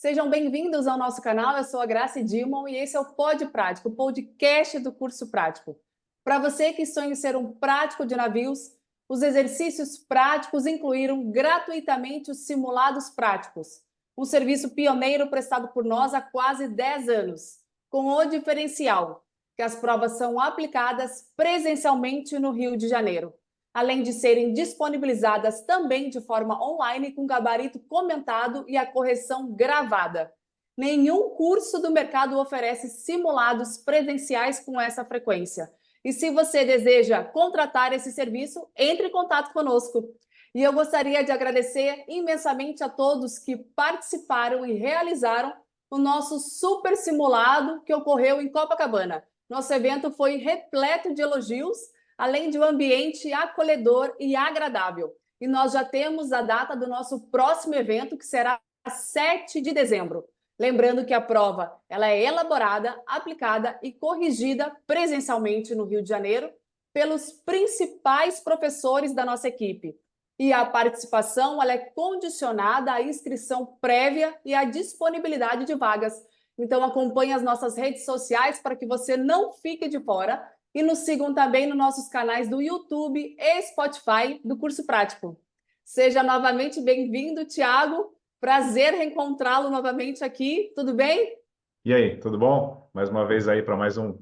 Sejam bem-vindos ao nosso canal. Eu sou a Grace Dilman e esse é o Pod Prático, o podcast do curso prático. Para você que sonha em ser um prático de navios, os exercícios práticos incluíram gratuitamente os simulados práticos, um serviço pioneiro prestado por nós há quase 10 anos, com o diferencial que as provas são aplicadas presencialmente no Rio de Janeiro, além de serem disponibilizadas também de forma online com gabarito comentado e a correção gravada. Nenhum curso do mercado oferece simulados presenciais com essa frequência. E se você deseja contratar esse serviço, entre em contato conosco. E eu gostaria de agradecer imensamente a todos que participaram e realizaram o nosso super simulado que ocorreu em Copacabana. Nosso evento foi repleto de elogios, além de um ambiente acolhedor e agradável. E nós já temos a data do nosso próximo evento, que será 7 de dezembro. Lembrando que a prova ela é elaborada, aplicada e corrigida presencialmente no Rio de Janeiro pelos principais professores da nossa equipe. E a participação ela é condicionada à inscrição prévia e à disponibilidade de vagas. Então acompanhe as nossas redes sociais para que você não fique de fora. E nos sigam também nos nossos canais do YouTube e Spotify do Curso Prático. Seja novamente bem-vindo, Tiago. Prazer reencontrá-lo novamente aqui. Tudo bem? E aí, tudo bom? Mais uma vez aí para mais um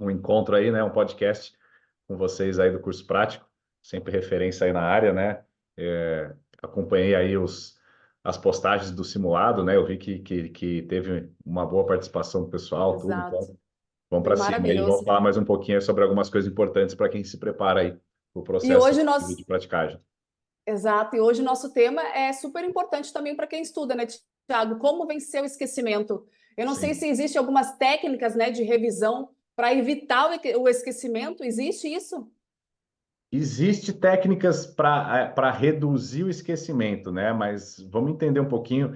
encontro aí, né? Um podcast com vocês aí do curso prático, sempre referência aí na área, né? Acompanhei aí as postagens do simulado, né? Eu vi que teve uma boa participação do pessoal, tudo. Exato. Então, vamos Foi para cima aí, vamos maravilhoso. falar mais um pouquinho sobre algumas coisas importantes para quem se prepara aí para o E processo hoje nós, de praticagem. exato, e hoje nosso tema é super importante também para quem estuda, né, Tiago? Como vencer o esquecimento? Eu não sei Sim. se existem algumas técnicas, né, de revisão para evitar o esquecimento. Existe isso? Existe técnicas para reduzir o esquecimento, né? Mas vamos entender um pouquinho.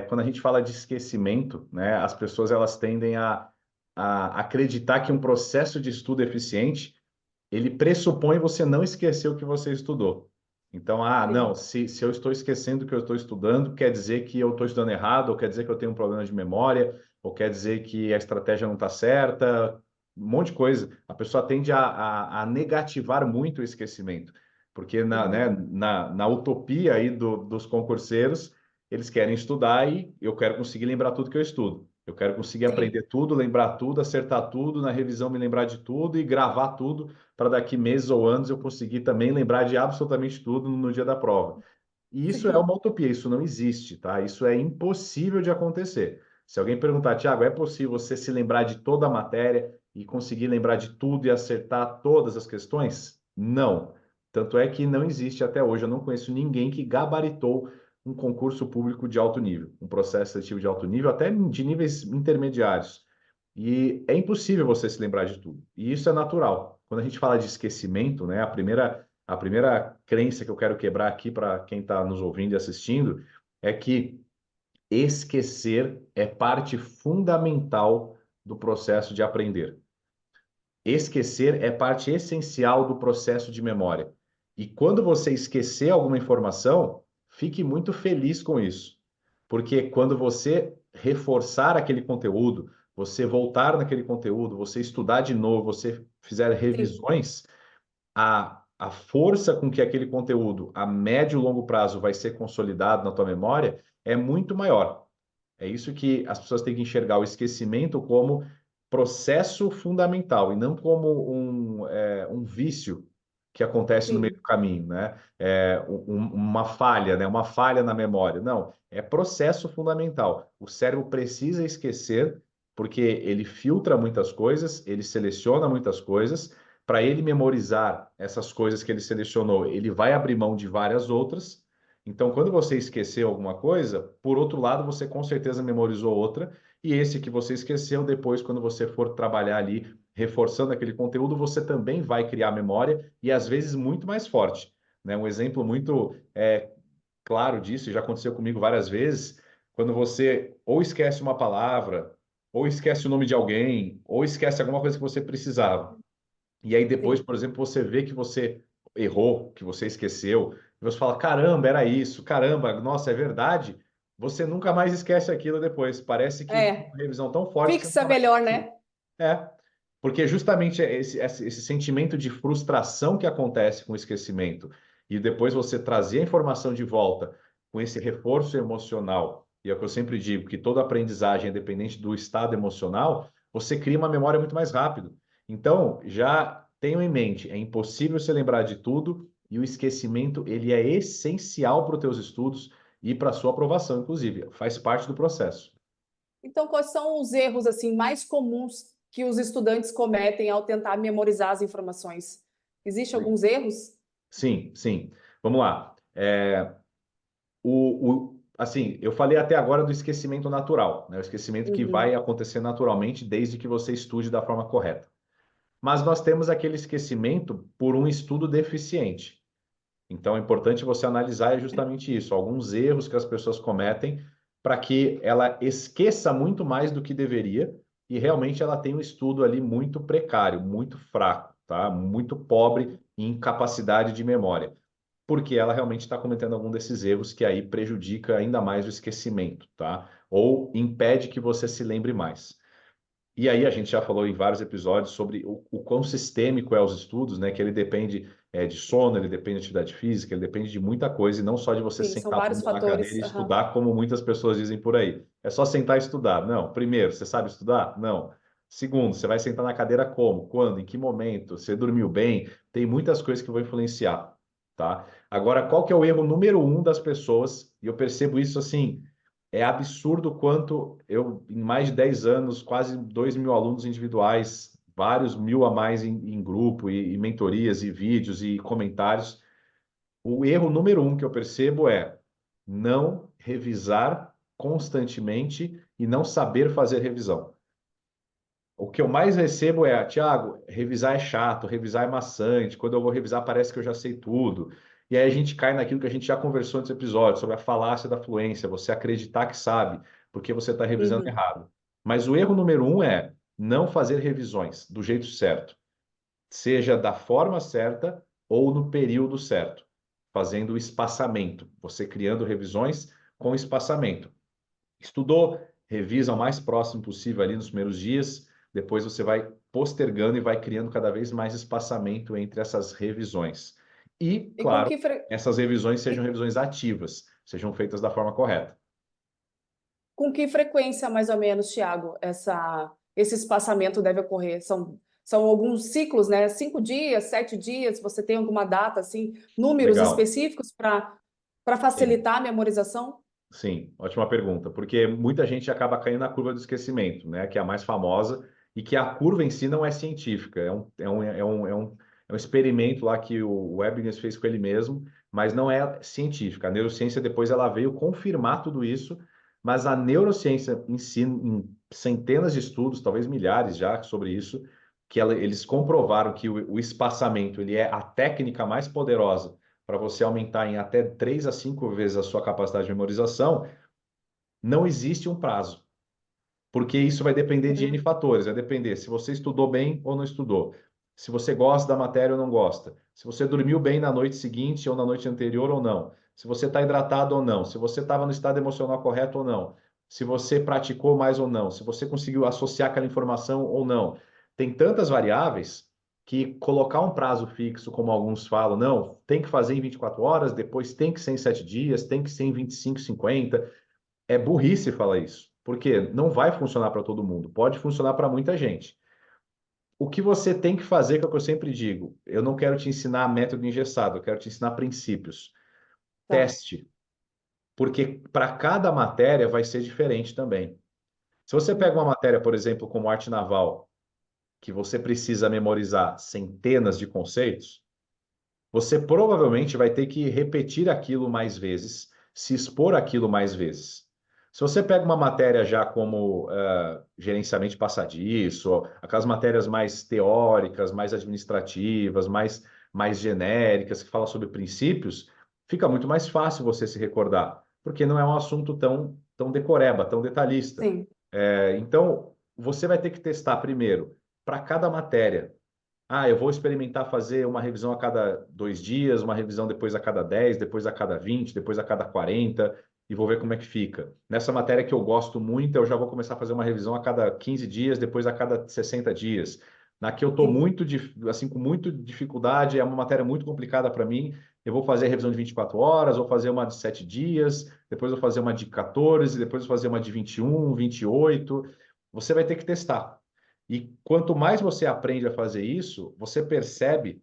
Quando a gente fala de esquecimento, né? As pessoas elas tendem a acreditar que um processo de estudo eficiente ele pressupõe você não esquecer o que você estudou. Então, não, Sim. se eu estou esquecendo o que eu estou estudando, quer dizer que eu estou estudando errado, ou quer dizer que eu tenho um problema de memória, ou quer dizer que a estratégia não está certa, um monte de coisa. A pessoa tende a negativar muito o esquecimento, porque né, Uhum. na utopia aí dos concurseiros, eles querem estudar e eu quero conseguir lembrar tudo que eu estudo. Eu quero conseguir Sim. aprender tudo, lembrar tudo, acertar tudo, na revisão me lembrar de tudo e gravar tudo para daqui meses ou anos eu conseguir também lembrar de absolutamente tudo no dia da prova. E isso é Sim. uma utopia, isso não existe, tá? Isso é impossível de acontecer. Se alguém perguntar, Tiago, é possível você se lembrar de toda a matéria e conseguir lembrar de tudo e acertar todas as questões? Não. Tanto é que não existe até hoje, eu não conheço ninguém que gabaritou um concurso público de alto nível, um processo seletivo de alto nível, até de níveis intermediários. E é impossível você se lembrar de tudo. E isso é natural. Quando a gente fala de esquecimento, né, a primeira crença que eu quero quebrar aqui para quem está nos ouvindo e assistindo é que esquecer é parte fundamental do processo de aprender. Esquecer é parte essencial do processo de memória. E quando você esquecer alguma informação, fique muito feliz com isso. Porque quando você reforçar aquele conteúdo, você voltar naquele conteúdo, você estudar de novo, você fizer Sim. revisões, a força com que aquele conteúdo, a médio e longo prazo, vai ser consolidado na tua memória é muito maior. É isso que as pessoas têm que enxergar o esquecimento como processo fundamental e não como um vício que acontece no meio Sim. do caminho, né? Uma falha, né? Uma falha na memória. Não, é processo fundamental. O cérebro precisa esquecer porque ele filtra muitas coisas, ele seleciona muitas coisas. Para ele memorizar essas coisas que ele selecionou, ele vai abrir mão de várias outras. Então, quando você esqueceu alguma coisa, por outro lado, você com certeza memorizou outra, e esse que você esqueceu, depois, quando você for trabalhar ali, reforçando aquele conteúdo, você também vai criar memória, e às vezes muito mais forte. Né? Um exemplo muito claro disso, e já aconteceu comigo várias vezes, quando você ou esquece uma palavra, ou esquece o nome de alguém, ou esquece alguma coisa que você precisava. E aí depois, Sim. por exemplo, você vê que você errou, que você esqueceu, e você fala, caramba, era isso, caramba, nossa, é verdade. você nunca mais esquece aquilo depois. Parece que foi É, uma revisão tão forte que você fixa nunca mais melhor, esqueceu. né? É, porque justamente esse sentimento de frustração que acontece com o esquecimento e depois você trazer a informação de volta com esse reforço emocional, e é o que eu sempre digo, que toda aprendizagem é dependente do estado emocional, você cria uma memória muito mais rápido. Então, já tenho em mente, é impossível se lembrar de tudo e o esquecimento, ele é essencial para os teus estudos e para a sua aprovação, inclusive, faz parte do processo. Então, quais são os erros assim mais comuns que os estudantes cometem ao tentar memorizar as informações? Existem alguns erros? Sim, sim. Vamos lá. Assim, eu falei até agora do esquecimento natural, né? O esquecimento que vai Uhum. acontecer naturalmente desde que você estude da forma correta. Mas nós temos aquele esquecimento por um estudo deficiente. Então, é importante você analisar justamente isso, alguns erros que as pessoas cometem para que ela esqueça muito mais do que deveria e realmente ela tem um estudo ali muito precário, muito fraco, tá? Muito pobre em capacidade de memória, porque ela realmente está cometendo algum desses erros que aí prejudica ainda mais o esquecimento, tá? Ou impede que você se lembre mais. E aí a gente já falou em vários episódios sobre o quão sistêmico é os estudos, né? Que ele depende de sono, ele depende de atividade física, ele depende de muita coisa, e não só de você Sim, são sentar a vários bunda na cadeira fatores. e Aham. estudar, como muitas pessoas dizem por aí. É só sentar e estudar. Não. Primeiro, você sabe estudar? Não. Segundo, você vai sentar na cadeira como? Quando? Em que momento? Você dormiu bem? Tem muitas coisas que vão influenciar, tá? Agora, qual que é o erro número um das pessoas? E eu percebo isso assim, é absurdo quanto eu, em mais de 10 anos, quase 2.000 alunos individuais, vários mil a mais em grupo, e mentorias, e vídeos, e comentários. O erro número um que eu percebo é não revisar constantemente e não saber fazer revisão. O que eu mais recebo é, Tiago, revisar é chato, revisar é maçante, quando eu vou revisar parece que eu já sei tudo. E aí a gente cai naquilo que a gente já conversou nesse episódio, sobre a falácia da fluência, você acreditar que sabe, porque você está revisando Uhum. errado. Mas o erro número um é não fazer revisões do jeito certo, seja da forma certa ou no período certo, fazendo o espaçamento, você criando revisões com espaçamento. Estudou, revisa o mais próximo possível ali nos primeiros dias, depois você vai postergando e vai criando cada vez mais espaçamento entre essas revisões. E, E com claro, que, essas revisões sejam e revisões ativas, sejam feitas da forma correta. com que frequência, mais ou menos, Tiago, esse espaçamento deve ocorrer? São alguns ciclos, né? 5 dias, 7 dias? Você tem alguma data, assim, números Legal. específicos para Sim. facilitar a memorização? Sim, ótima pergunta, porque muita gente acaba caindo na curva do esquecimento, né, que é a mais famosa, e que a curva em si não é científica, é um experimento lá que o Ebbinghaus fez com ele mesmo, mas não é científica. A neurociência depois ela veio confirmar tudo isso, mas a neurociência em si, em centenas de estudos, talvez milhares já sobre isso, que eles comprovaram que o espaçamento ele é a técnica mais poderosa para você aumentar em até 3 a 5 vezes a sua capacidade de memorização, não existe um prazo, porque isso vai depender de N Uhum. fatores, vai depender se você estudou bem ou não estudou, se você gosta da matéria ou não gosta, se você dormiu bem na noite seguinte ou na noite anterior ou não, se você está hidratado ou não, se você estava no estado emocional correto ou não, se você praticou mais ou não, se você conseguiu associar aquela informação ou não. Tem tantas variáveis que colocar um prazo fixo, como alguns falam, não, tem que fazer em 24 horas, depois tem que ser em 7 dias, tem que ser em 25, 50, é burrice falar isso, porque não vai funcionar para todo mundo, pode funcionar para muita gente. O que você tem que fazer, que é o que eu sempre digo, eu não quero te ensinar método engessado, eu quero te ensinar princípios. Tá. Teste, porque para cada matéria vai ser diferente também. Se você pega uma matéria, por exemplo, como arte naval, que você precisa memorizar centenas de conceitos, você provavelmente vai ter que repetir aquilo mais vezes, se expor aquilo mais vezes. Se você pega uma matéria já como gerenciamento de passadiço, aquelas matérias mais teóricas, mais administrativas, mais genéricas, que falam sobre princípios, fica muito mais fácil você se recordar, porque não é um assunto tão decoreba, tão detalhista. Sim. Então, você vai ter que testar primeiro para cada matéria. Ah, eu vou experimentar fazer uma revisão a cada 2 dias, uma revisão depois a cada 10, depois a cada 20, depois a cada 40. e vou ver como é que fica. Nessa matéria que eu gosto muito, eu já vou começar a fazer uma revisão a cada 15 dias, depois a cada 60 dias. Na que eu estou Sim. muito, assim, com muita dificuldade, é uma matéria muito complicada para mim, eu vou fazer a revisão de 24 horas, vou fazer uma de 7 dias, depois vou fazer uma de 14, depois vou fazer uma de 21, 28. Você vai ter que testar. E quanto mais você aprende a fazer isso, você percebe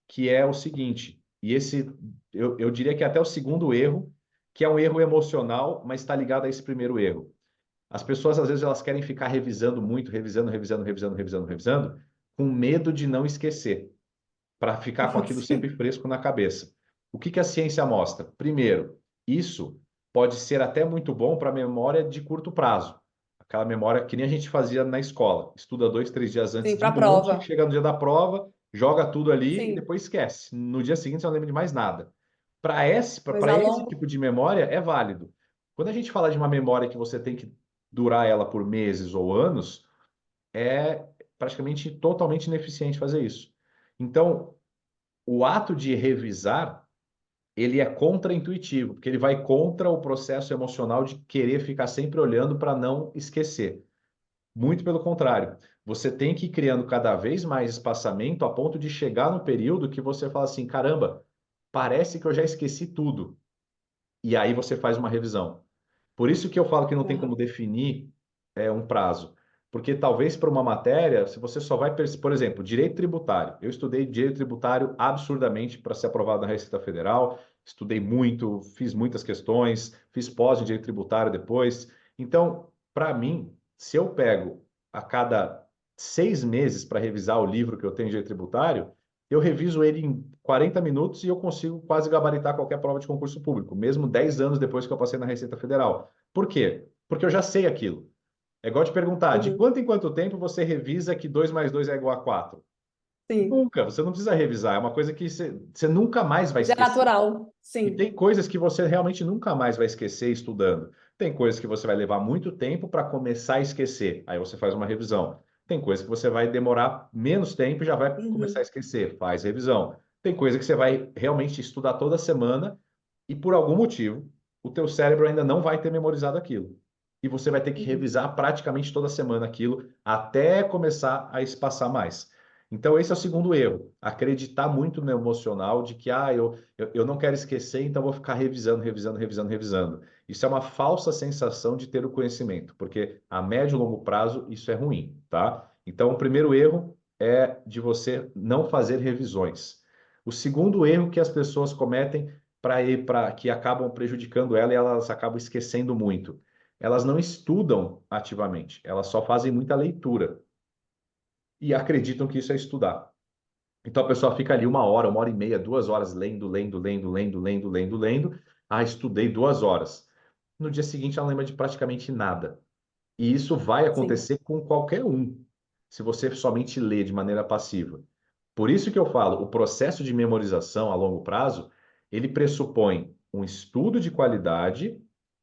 que é o seguinte, e esse, eu diria que é até o segundo erro, que é um erro emocional, mas está ligado a esse primeiro erro. As pessoas, às vezes, elas querem ficar revisando muito, revisando, com medo de não esquecer, para ficar com aquilo sempre Sim. fresco na cabeça. O que que a ciência mostra? Primeiro, isso pode ser até muito bom para a memória de curto prazo. Aquela memória que nem a gente fazia na escola. Estuda 2, 3 dias antes Sim, de para a monte, prova. chega no dia da prova, joga tudo ali e Sim. depois esquece. No dia seguinte você não lembra de mais nada. Para esse Longo. tipo de memória é válido. Quando a gente fala de uma memória que você tem que durar ela por meses ou anos, é praticamente totalmente ineficiente fazer isso. Então, o ato de revisar, ele é contraintuitivo, porque ele vai contra o processo emocional de querer ficar sempre olhando para não esquecer. Muito pelo contrário, você tem que ir criando cada vez mais espaçamento a ponto de chegar no período que você fala assim, caramba, parece que eu já esqueci tudo. E aí você faz uma revisão. Por isso que eu falo que não tem como Aham. definir um prazo. Porque talvez para uma matéria, se você só vai, por exemplo, direito tributário. Eu estudei direito tributário absurdamente para ser aprovado na Receita Federal, estudei muito, fiz muitas questões, fiz pós em direito tributário depois. Então, para mim, se eu pego a cada 6 meses para revisar o livro que eu tenho em direito tributário, eu reviso ele em 40 minutos e eu consigo quase gabaritar qualquer prova de concurso público, mesmo 10 anos depois que eu passei na Receita Federal. Por quê? Porque eu já sei aquilo. É igual te perguntar, de Uhum. quanto em quanto tempo você revisa que 2 mais 2 é igual a 4? Sim. Nunca, você não precisa revisar, é uma coisa que você nunca mais vai Já é esquecer. natural. E Sim. tem coisas que você realmente nunca mais vai esquecer estudando. Tem coisas que você vai levar muito tempo para começar a esquecer. Aí você faz uma revisão. Tem coisas que você vai demorar menos tempo e já vai começar a Uhum. esquecer. Faz revisão. Tem coisa que você vai realmente estudar toda semana e por algum motivo o teu cérebro ainda não vai ter memorizado aquilo. E você vai ter que Uhum. revisar praticamente toda semana aquilo até começar a espaçar mais. Então, esse é o segundo erro. Acreditar muito no emocional de que eu não quero esquecer, então vou ficar revisando. Isso é uma falsa sensação de ter o conhecimento, porque a médio e longo prazo isso é ruim, tá? Então, o primeiro erro é de você não fazer revisões. O segundo erro que as pessoas cometem para que acabam prejudicando ela e elas acabam esquecendo muito. Elas não estudam ativamente, elas só fazem muita leitura e acreditam que isso é estudar. Então a pessoa fica ali 1 hora, 1 hora e meia, 2 horas lendo. Ah, estudei 2 horas. No dia seguinte ela não lembra de praticamente nada. E isso vai Sim. acontecer com qualquer um, se você somente lê de maneira passiva. Por isso que eu falo, o processo de memorização a longo prazo, ele pressupõe um estudo de qualidade,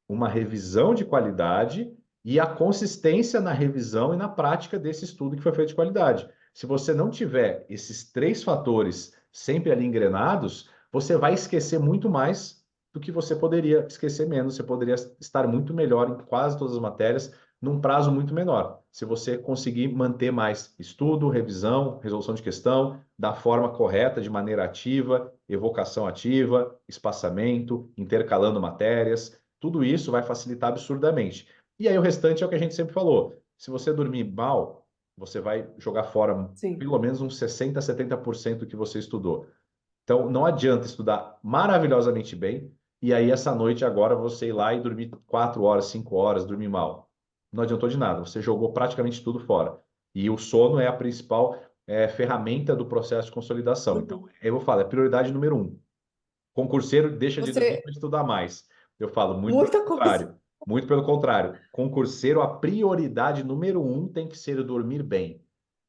uma revisão de qualidade e a consistência na revisão e na prática desse estudo que foi feito de qualidade. Se você não tiver esses três fatores sempre ali engrenados, você vai esquecer muito mais do que você poderia esquecer menos. Você poderia estar muito melhor em quase todas as matérias num prazo muito menor. Se você conseguir manter mais estudo, revisão, resolução de questão, da forma correta, de maneira ativa, evocação ativa, espaçamento, intercalando matérias, tudo isso vai facilitar absurdamente. E aí o restante é o que a gente sempre falou. Se você dormir mal, você vai jogar fora Sim. pelo menos uns 60, 70% do que você estudou. Então, não adianta estudar maravilhosamente bem e aí essa noite agora você ir lá e dormir 4 horas, 5 horas, dormir mal. Não adiantou de nada, você jogou praticamente tudo fora. E o sono é a principal ferramenta do processo de consolidação. Então, Uhum. eu vou falar, é prioridade número um. Concurseiro deixa de dormir para Você. estudar mais. Eu falo, muito pelo Muita coisa. contrário. Muito pelo contrário. Concurseiro, a prioridade número um tem que ser dormir bem,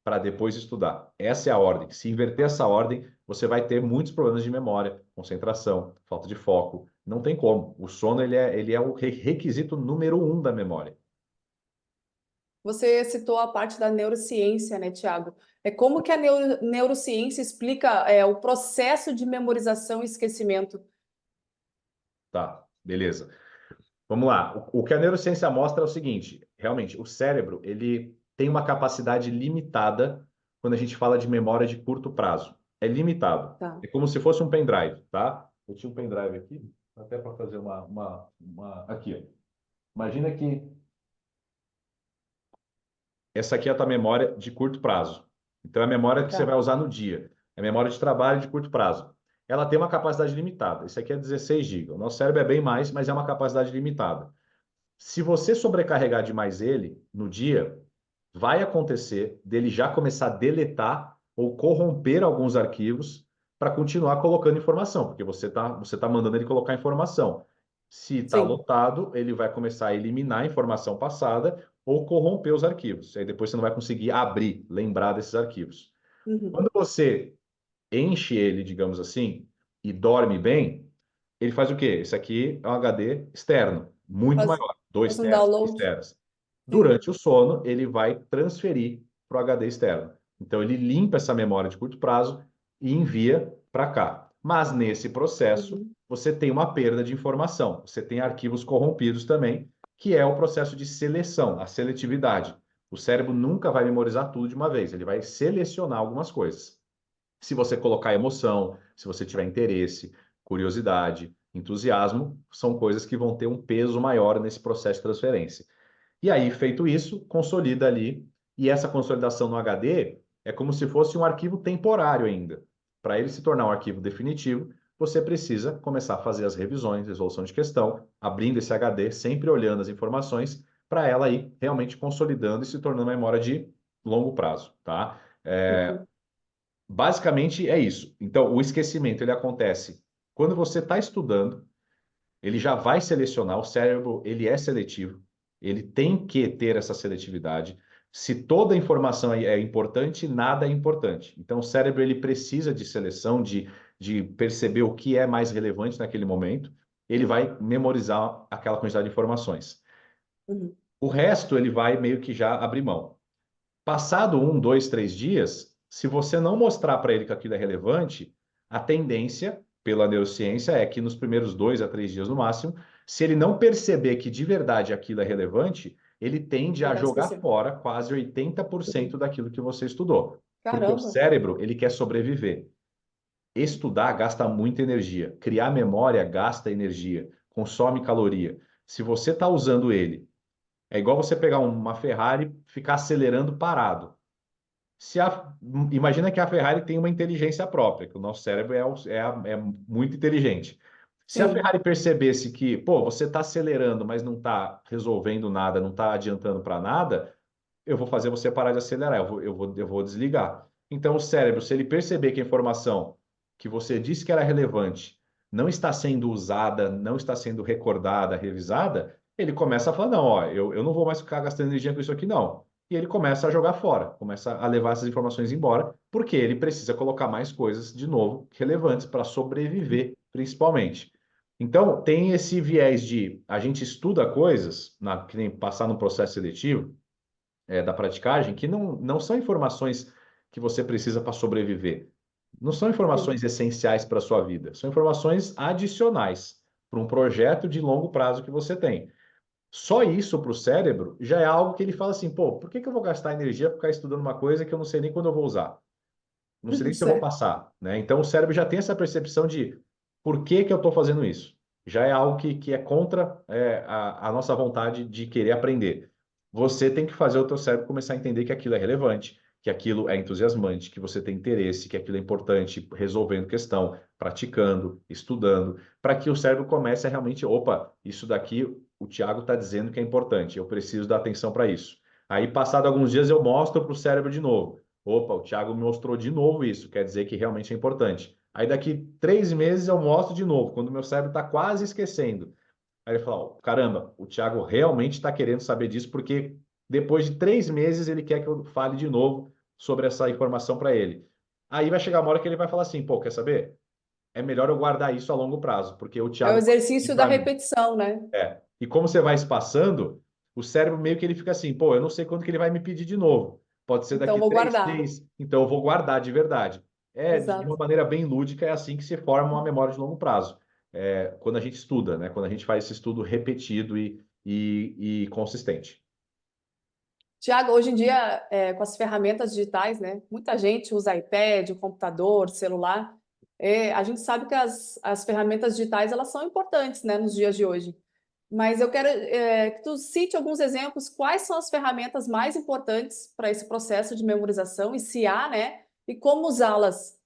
para depois estudar. Essa é a ordem. Se inverter essa ordem, você vai ter muitos problemas de memória, concentração, falta de foco. Não tem como. O sono ele é o requisito número um da memória. Você citou a parte da neurociência, né, Tiago? É como que a neurociência explica o processo de memorização e esquecimento? Tá, beleza. Vamos lá. O que a neurociência mostra é o seguinte: realmente, o cérebro ele tem uma capacidade limitada quando a gente fala de memória de curto prazo. É limitado. Tá. É como se fosse um pendrive, tá? Eu tinha um pendrive aqui, até para fazer aqui, ó. Imagina que essa aqui é a tua memória de curto prazo. Então, é a memória que você vai Tá. usar no dia. É a memória de trabalho de curto prazo. Ela tem uma capacidade limitada. Isso aqui é 16 GB. O nosso cérebro é bem mais, mas é uma capacidade limitada. Se você sobrecarregar demais ele no dia, vai acontecer dele já começar a deletar ou corromper alguns arquivos para continuar colocando informação, porque você tá mandando ele colocar informação. Se está Sim. lotado, ele vai começar a eliminar a informação passada ou corromper os arquivos. Aí depois você não vai conseguir abrir, lembrar desses arquivos. Uhum. Quando você enche ele, digamos assim, e dorme bem, ele faz o quê? Esse aqui é um HD externo, muito Faz, maior, 2 faz um teras, 3 download. teras. Sim. Durante o sono, ele vai transferir para o HD externo. Então, ele limpa essa memória de curto prazo e envia para cá. Mas nesse processo, Uhum. você tem uma perda de informação. Você tem arquivos corrompidos também, que é o processo de seleção, a seletividade. O cérebro nunca vai memorizar tudo de uma vez, ele vai selecionar algumas coisas. Se você colocar emoção, se você tiver interesse, curiosidade, entusiasmo, são coisas que vão ter um peso maior nesse processo de transferência. E aí, feito isso, consolida ali. E essa consolidação no HD é como se fosse um arquivo temporário ainda. Para ele se tornar um arquivo definitivo, você precisa começar a fazer as revisões, resolução de questão, abrindo esse HD, sempre olhando as informações, para ela ir realmente consolidando e se tornando uma memória de longo prazo, tá? Uhum. Basicamente é isso. Então, o esquecimento ele acontece quando você está estudando, ele já vai selecionar, o cérebro ele é seletivo, ele tem que ter essa seletividade. Se toda a informação é importante, nada é importante. Então, o cérebro ele precisa de seleção, de perceber o que é mais relevante naquele momento. Ele vai memorizar aquela quantidade de informações. Uhum. O resto ele vai meio que já abrir mão. Passado um, dois, 3 dias, se você não mostrar para ele que aquilo é relevante, a tendência, pela neurociência, é que nos primeiros 2 a 3 dias no máximo, se ele não perceber que de verdade aquilo é relevante, ele tende Ele a vai jogar esquecer. fora quase 80% Uhum. daquilo que você estudou. Porque o Caramba. cérebro, ele quer sobreviver. Uhum. Estudar gasta muita energia. Criar memória gasta energia, consome caloria. Se você está usando ele, é igual você pegar uma Ferrari e ficar acelerando parado. Se a, Imagina que a Ferrari tem uma inteligência própria, que o nosso cérebro é muito inteligente. Se a Sim. Ferrari percebesse que, pô, você está acelerando, mas não está resolvendo nada, não está adiantando para nada, eu vou fazer você parar de acelerar, eu vou desligar. Então, o cérebro, se ele perceber que a informação que você disse que era relevante não está sendo usada, não está sendo recordada, revisada, ele começa a falar: não, ó, eu não vou mais ficar gastando energia com isso aqui, não. E ele começa a jogar fora, começa a levar essas informações embora, porque ele precisa colocar mais coisas, de novo, relevantes para sobreviver, principalmente. Então, tem esse viés de a gente estuda coisas, que nem passar no processo seletivo, da praticagem, que não são informações que você precisa para sobreviver. Não são Sim. informações essenciais para a sua vida. São informações adicionais para um projeto de longo prazo que você tem. Só isso para o cérebro já é algo que ele fala assim: pô, por que que eu vou gastar energia para ficar estudando uma coisa que eu não sei nem quando eu vou usar? Não sei nem se eu vou Certo. passar, né? Então o cérebro já tem essa percepção de por que que eu estou fazendo isso. Já é algo que é contra a nossa vontade de querer aprender. Você tem que fazer o teu cérebro começar a entender que aquilo é relevante, que aquilo é entusiasmante, que você tem interesse, que aquilo é importante, resolvendo questão, praticando, estudando, para que o cérebro comece a realmente, opa, isso daqui o Tiago está dizendo que é importante, eu preciso dar atenção para isso. Aí, passado alguns dias, eu mostro para o cérebro de novo. Opa, o Thiago me mostrou de novo isso, quer dizer que realmente é importante. Aí daqui 3 meses eu mostro de novo, quando o meu cérebro está quase esquecendo. Aí ele fala: "Ó, caramba, o Thiago realmente está querendo saber disso, porque depois de 3 meses ele quer que eu fale de novo sobre essa informação para ele." Aí vai chegar uma hora que ele vai falar assim: pô, quer saber? É melhor eu guardar isso a longo prazo, porque o É o Thiago vai pedir exercício da para mim. repetição, né? E como você vai espaçando, o cérebro meio que ele fica assim: pô, eu não sei quando que ele vai me pedir de novo. Pode ser Então, daqui vou três, guardar. seis, então eu vou guardar de verdade. De uma Exato. maneira bem lúdica, é assim que se forma uma memória de longo prazo. quando a gente estuda, né? Quando a gente faz esse estudo repetido e consistente. Tiago, hoje em dia, com as ferramentas digitais, né? Muita gente usa iPad, computador, celular. A gente sabe que as ferramentas digitais elas são importantes, né, nos dias de hoje. Mas eu quero que tu cite alguns exemplos, quais são as ferramentas mais importantes para esse processo de memorização, e se há, né? E como usá-las.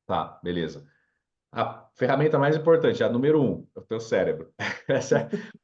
Tá, beleza. A ferramenta mais importante, a número um, é o teu cérebro.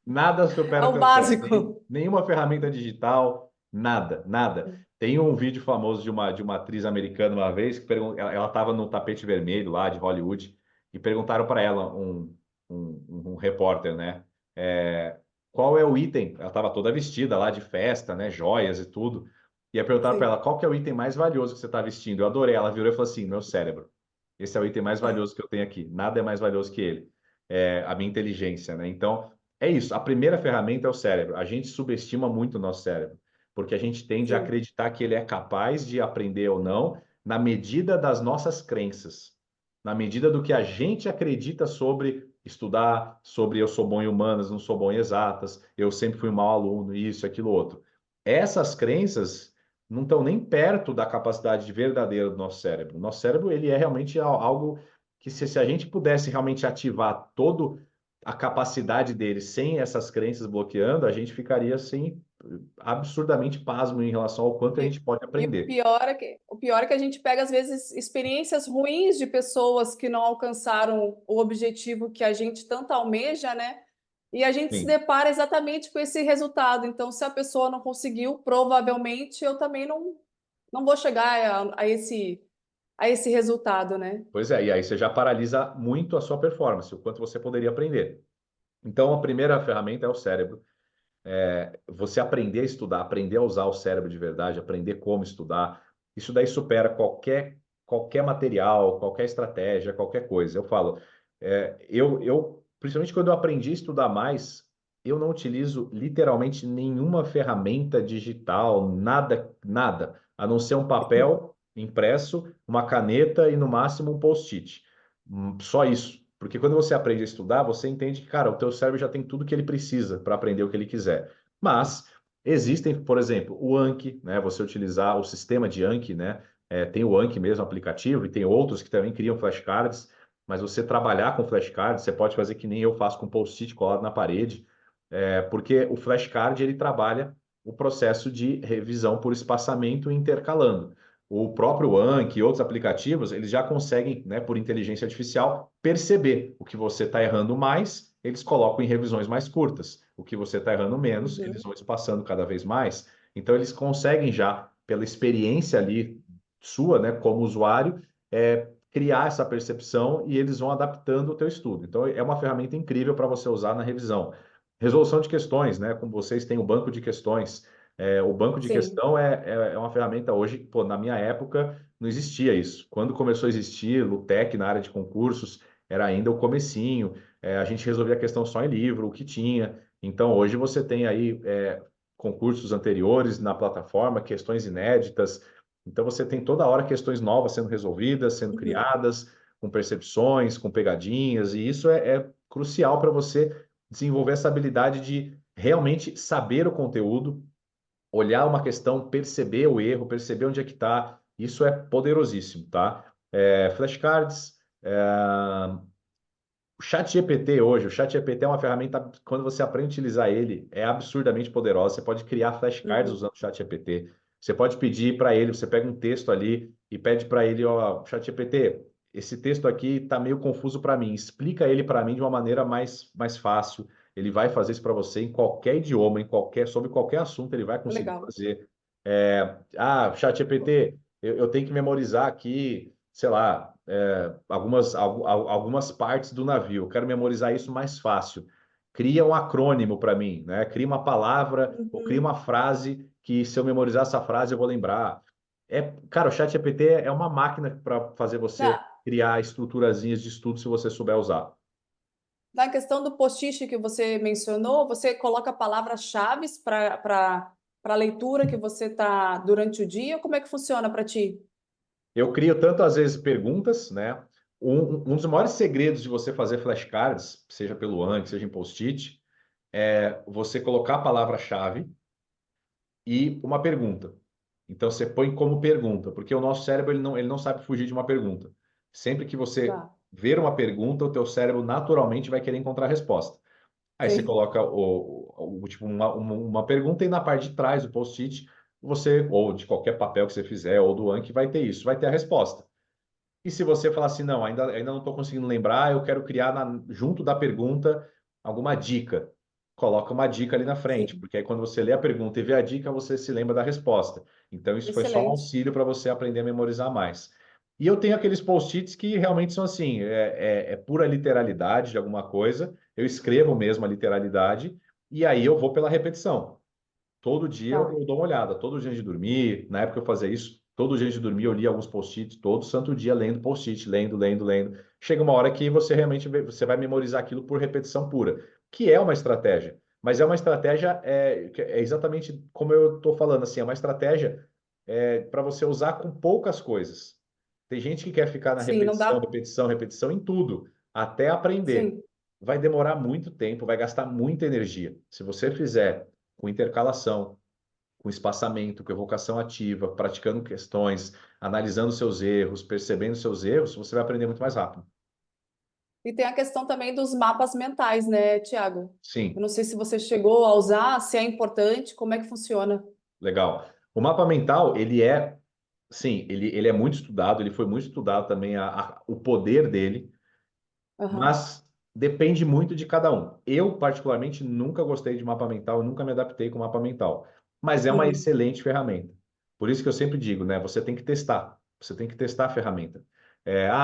Nada É supera o o teu cérebro. básico. Nenhuma ferramenta digital, nada, nada. Tem um vídeo famoso de uma atriz americana uma vez, que ela estava no tapete vermelho lá de Hollywood, e perguntaram para ela, um repórter, né? é, Qual é o item? Ela estava toda vestida lá de festa, né? Joias e tudo. E aí perguntaram para Sim. ela, qual que é o item mais valioso que você está vestindo? Eu adorei. Ela virou e falou assim, meu cérebro. Esse é o item mais valioso que eu tenho aqui. Nada é mais valioso que ele. É a minha inteligência, né? Então, é isso. A primeira ferramenta é o cérebro. A gente subestima muito o nosso cérebro, porque a gente tende a Sim. acreditar que ele é capaz de aprender ou não na medida das nossas crenças, na medida do que a gente acredita sobre estudar, sobre eu sou bom em humanas, não sou bom em exatas, eu sempre fui um mau aluno, isso, aquilo, outro. Essas crenças não estão nem perto da capacidade verdadeira do nosso cérebro. O nosso cérebro, ele é realmente algo que se a gente pudesse realmente ativar toda a capacidade dele sem essas crenças bloqueando, a gente ficaria assim absurdamente pasmo em relação ao quanto a gente pode E aprender. o pior é que a gente pega, às vezes, experiências ruins de pessoas que não alcançaram o objetivo que a gente tanto almeja, né? E a gente se Sim. depara exatamente com esse resultado. Então, se a pessoa não conseguiu, provavelmente eu também não vou chegar a esse resultado, né? Pois é, e aí você já paralisa muito a sua performance, o quanto você poderia aprender. Então, a primeira ferramenta é o cérebro. Você aprender a estudar, aprender a usar o cérebro de verdade, aprender como estudar, isso daí supera qualquer material, qualquer estratégia, qualquer coisa. Eu falo, principalmente quando eu aprendi a estudar mais, eu não utilizo literalmente nenhuma ferramenta digital, nada, nada, a não ser um papel impresso, uma caneta e no máximo um post-it. Só isso. Porque quando você aprende a estudar, você entende que, cara, o teu cérebro já tem tudo que ele precisa para aprender o que ele quiser. Mas existem, por exemplo, o Anki, né? Você utilizar o sistema de Anki, né? Tem o Anki mesmo, aplicativo, e tem outros que também criam flashcards, mas você trabalhar com flashcards, você pode fazer que nem eu faço com post-it colado na parede, porque o flashcard, ele trabalha o processo de revisão por espaçamento intercalando. O próprio Anki e outros aplicativos, eles já conseguem, né, por inteligência artificial, perceber o que você está errando mais, eles colocam em revisões mais curtas. O que você está errando menos, eles Uhum. vão espaçando cada vez mais. Então, eles conseguem já, pela experiência ali sua, né, como usuário, criar essa percepção e eles vão adaptando o teu estudo. Então, é uma ferramenta incrível para você usar na revisão. Resolução de questões, né? Como vocês têm o banco de questões. O banco de Sim. questão é uma ferramenta hoje, pô, na minha época não existia isso. Quando começou a existir o TEC na área de concursos, era ainda o comecinho, a gente resolvia a questão só em livro, o que tinha. Então hoje você tem aí concursos anteriores na plataforma, questões inéditas. Então você tem toda hora questões novas sendo resolvidas, sendo Uhum. criadas, com percepções, com pegadinhas, e isso é crucial para você desenvolver essa habilidade de realmente saber o conteúdo, olhar uma questão, perceber o erro, perceber onde é que está. Isso é poderosíssimo, tá? Flashcards, o ChatGPT hoje, o ChatGPT é uma ferramenta, quando você aprende a utilizar ele, é absurdamente poderosa. Você pode criar flashcards Uhum. usando o ChatGPT. Você pode pedir para ele, você pega um texto ali e pede para ele, ó, ChatGPT, esse texto aqui está meio confuso para mim. Explica ele para mim de uma maneira mais fácil. Ele vai fazer isso para você em qualquer idioma, sobre qualquer assunto, ele vai conseguir Legal. fazer. ChatGPT, eu tenho que memorizar aqui, sei lá, algumas partes do navio. Eu quero memorizar isso mais fácil. Cria um acrônimo para mim, né? Cria uma palavra ou cria Uhum. uma frase que, se eu memorizar essa frase, eu vou lembrar. Cara, o ChatGPT é uma máquina para fazer você Tá. criar estruturazinhas de estudo se você souber usar. Na questão do post-it que você mencionou, você coloca palavras-chave para a leitura que você está durante o dia? Como é que funciona para ti? Eu crio tanto às vezes perguntas, né? Um dos maiores segredos de você fazer flashcards, seja pelo Anki, seja em post-it, é você colocar a palavra-chave e uma pergunta. Então você põe como pergunta, porque o nosso cérebro ele não sabe fugir de uma pergunta. Sempre que você Tá. ver uma pergunta, o teu cérebro naturalmente vai querer encontrar a resposta. Aí você Sim. coloca tipo, uma pergunta e na parte de trás do post-it, você, ou de qualquer papel que você fizer, ou do Anki, vai ter isso, vai ter a resposta. E se você falar assim, não, ainda não estou conseguindo lembrar, eu quero criar junto da pergunta alguma dica. Coloca uma dica ali na frente, Sim. porque aí quando você lê a pergunta e vê a dica, você se lembra da resposta. Então, isso foi só um Excelente. auxílio para você aprender a memorizar mais. E eu tenho aqueles post-its que realmente são assim, é pura literalidade de alguma coisa, eu escrevo mesmo a literalidade, e aí eu vou pela repetição. Todo dia Tá. eu dou uma olhada, todo dia antes de dormir. Na época eu fazia isso, todo dia antes de dormir eu lia alguns post-its, todo santo dia lendo post-it, lendo, lendo, lendo. Chega uma hora que você realmente você vai memorizar aquilo por repetição pura, que é uma estratégia. Mas é uma estratégia, que é exatamente como eu estou falando, assim, é uma estratégia para você usar com poucas coisas. Tem gente que quer ficar na Sim, não repetição, dá. repetição, repetição em tudo, até aprender. Sim. Vai demorar muito tempo, vai gastar muita energia. Se você fizer com intercalação, com espaçamento, com evocação ativa, praticando questões, analisando seus erros, percebendo seus erros, você vai aprender muito mais rápido. E tem a questão também dos mapas mentais, né, Tiago? Eu Sim, não sei se você chegou a usar, se é importante, como é que funciona? legal. O mapa mental, sim, ele é muito estudado, ele foi muito estudado também o poder dele, Aham. mas depende muito de cada um. Eu, particularmente, nunca gostei de mapa mental, nunca me adaptei com mapa mental, mas é uma Uhum. excelente ferramenta. Por isso que eu sempre digo, né? Você tem que testar, você tem que testar a ferramenta.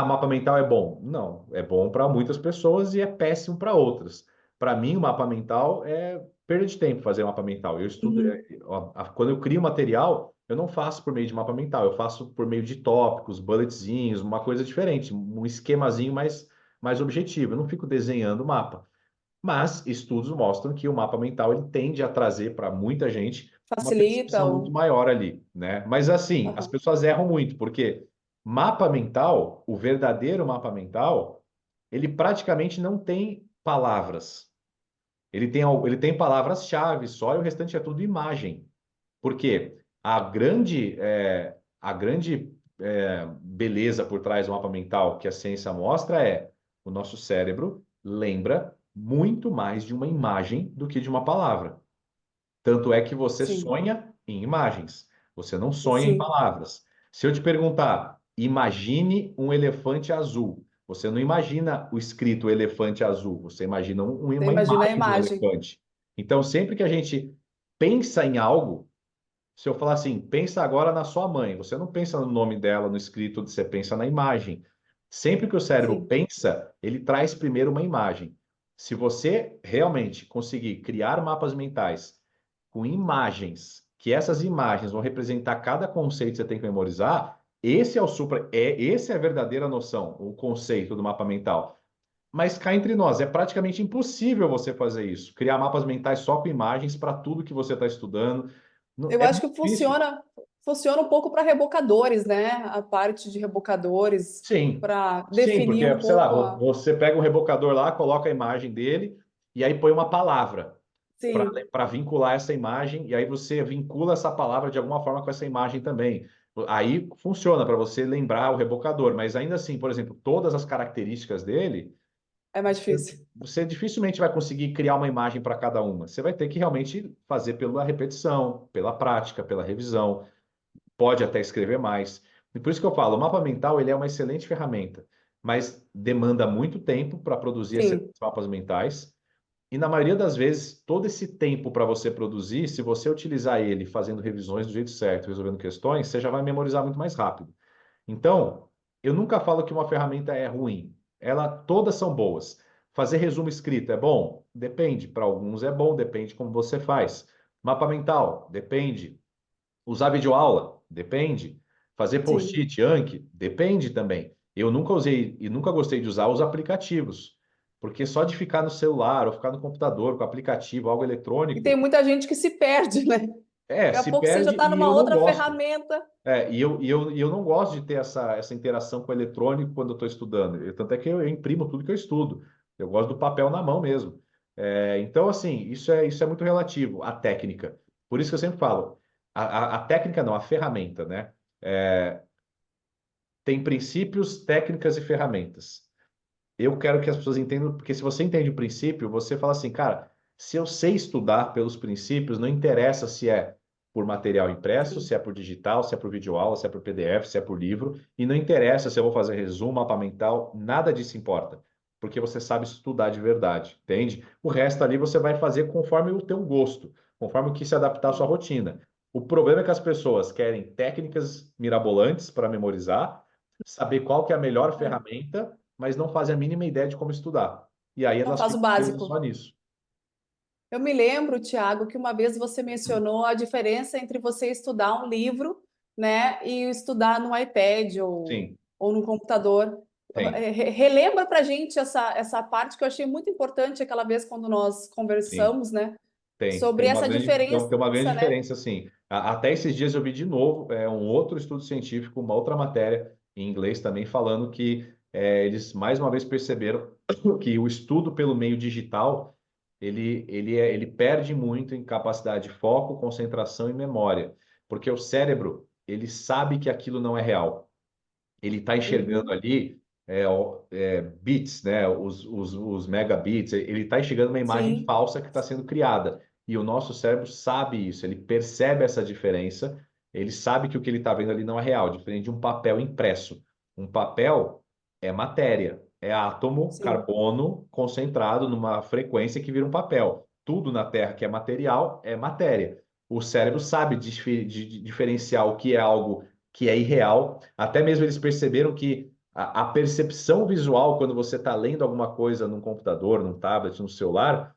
Mapa mental é bom. Não, é bom para muitas pessoas e é péssimo para outras. Para mim, o mapa mental é perda de tempo fazer mapa mental. Eu estudo, Uhum. quando eu crio material, eu não faço por meio de mapa mental, eu faço por meio de tópicos, bulletzinhos, uma coisa diferente, um esquemazinho mais objetivo. Eu não fico desenhando o mapa. Mas estudos mostram que o mapa mental ele tende a trazer para muita gente uma Facilita percepção muito o. maior ali, né? Mas assim, as Aham. pessoas erram muito, porque mapa mental, o verdadeiro mapa mental, ele praticamente não tem palavras. Ele tem palavras-chave só e o restante é tudo imagem. Porque a grande beleza por trás do mapa mental que a ciência mostra é o nosso cérebro lembra muito mais de uma imagem do que de uma palavra. Tanto é que você Sim, sonha em imagens, você não sonha em sim. palavras. Se eu te perguntar, imagine um elefante azul, você não imagina o escrito elefante azul, você imagina Você uma imagina a imagem de um imagem. elefante. Então, sempre que a gente pensa em algo, se eu falar assim, pensa agora na sua mãe, você não pensa no nome dela, no escrito, você pensa na imagem. Sempre que o cérebro Sim, pensa, ele traz primeiro uma imagem. Se você realmente conseguir criar mapas mentais com imagens, que essas imagens vão representar cada conceito que você tem que memorizar, esse é a verdadeira noção, o conceito do mapa mental. Mas cá entre nós, é praticamente impossível você fazer isso, criar mapas mentais só com imagens para tudo que você está estudando. eu É acho muito que difícil. funciona um pouco para rebocadores, né? A parte de rebocadores Sim, para sim, definir um porque, sei lá, pouco a. você pega um rebocador lá, coloca a imagem dele e aí põe uma palavra Sim, para vincular essa imagem, e aí você vincula essa palavra de alguma forma com essa imagem também. Aí funciona para você lembrar o rebocador, mas ainda assim, por exemplo, todas as características dele, é mais difícil. você dificilmente vai conseguir criar uma imagem para cada uma. Você vai ter que realmente fazer pela repetição, pela prática, pela revisão. Pode até escrever mais. E por isso que eu falo, o mapa mental ele é uma excelente ferramenta, mas demanda muito tempo para produzir esses Sim, mapas mentais. E na maioria das vezes, todo esse tempo para você produzir, se você utilizar ele fazendo revisões do jeito certo, resolvendo questões, você já vai memorizar muito mais rápido. Então, eu nunca falo que uma ferramenta é ruim. Todas são boas. Fazer resumo escrito é bom? Depende. Para alguns é bom, depende como você faz. Mapa mental? Depende. Usar videoaula? Depende. Fazer sim. post-it, Anki? Depende também. Eu nunca usei e nunca gostei de usar os aplicativos, porque só de ficar no celular ou ficar no computador com aplicativo, algo E tem eletrônico, muita gente que se perde, né? Daqui a se pouco você já perde está e numa eu não outra gosto. ferramenta. E eu não gosto de ter essa interação com o eletrônico quando eu estou estudando. Tanto é que eu imprimo tudo que eu estudo. Eu gosto do papel na mão mesmo. Então, assim, isso é muito relativo à técnica. Por isso que eu sempre falo, a técnica não, a ferramenta, né? É, tem princípios, técnicas e ferramentas. Eu quero que as pessoas entendam, porque se você entende o princípio, você fala assim, cara, se eu sei estudar pelos princípios, não interessa se é por material impresso, Sim, se é por digital, se é por videoaula, se é por PDF, se é por livro, e não interessa se eu vou fazer resumo, mapa mental, nada disso importa, porque você sabe estudar de verdade, entende? O resto ali você vai fazer conforme o teu gosto, conforme o que se adaptar à sua sim. rotina. O problema é que as pessoas querem técnicas mirabolantes para memorizar, saber qual que é a melhor É. ferramenta, mas não fazem a mínima ideia de como estudar. E aí Não elas faz o ficam presas só básico. nisso. Eu me lembro, Tiago, que uma vez você mencionou a diferença entre você estudar um livro, né, e estudar no iPad Sim, ou no computador. tem, Relembra para a gente essa parte que eu achei muito importante aquela vez quando nós sim, conversamos, né, tem. sobre essa Tem diferença, uma grande né? diferença, sim. Até esses dias eu vi de novo um outro estudo científico, uma outra matéria em inglês também, falando que eles mais uma vez perceberam que o estudo pelo meio digital ele perde muito em capacidade de foco, concentração e memória, porque o cérebro ele sabe que aquilo não é real. Ele está enxergando Uhum, ali bits, né? Os megabits, ele está enxergando uma imagem sim, falsa que está sendo criada. E o nosso cérebro sabe isso, ele percebe essa diferença, ele sabe que o que ele está vendo ali não é real, diferente de um papel impresso. Um papel é matéria, é átomo, sim, carbono concentrado numa frequência que vira um papel. Tudo na Terra que é material é matéria. O cérebro sabe diferenciar o que é algo que é irreal. Até mesmo eles perceberam que a percepção visual, quando você está lendo alguma coisa num computador, num tablet, no celular,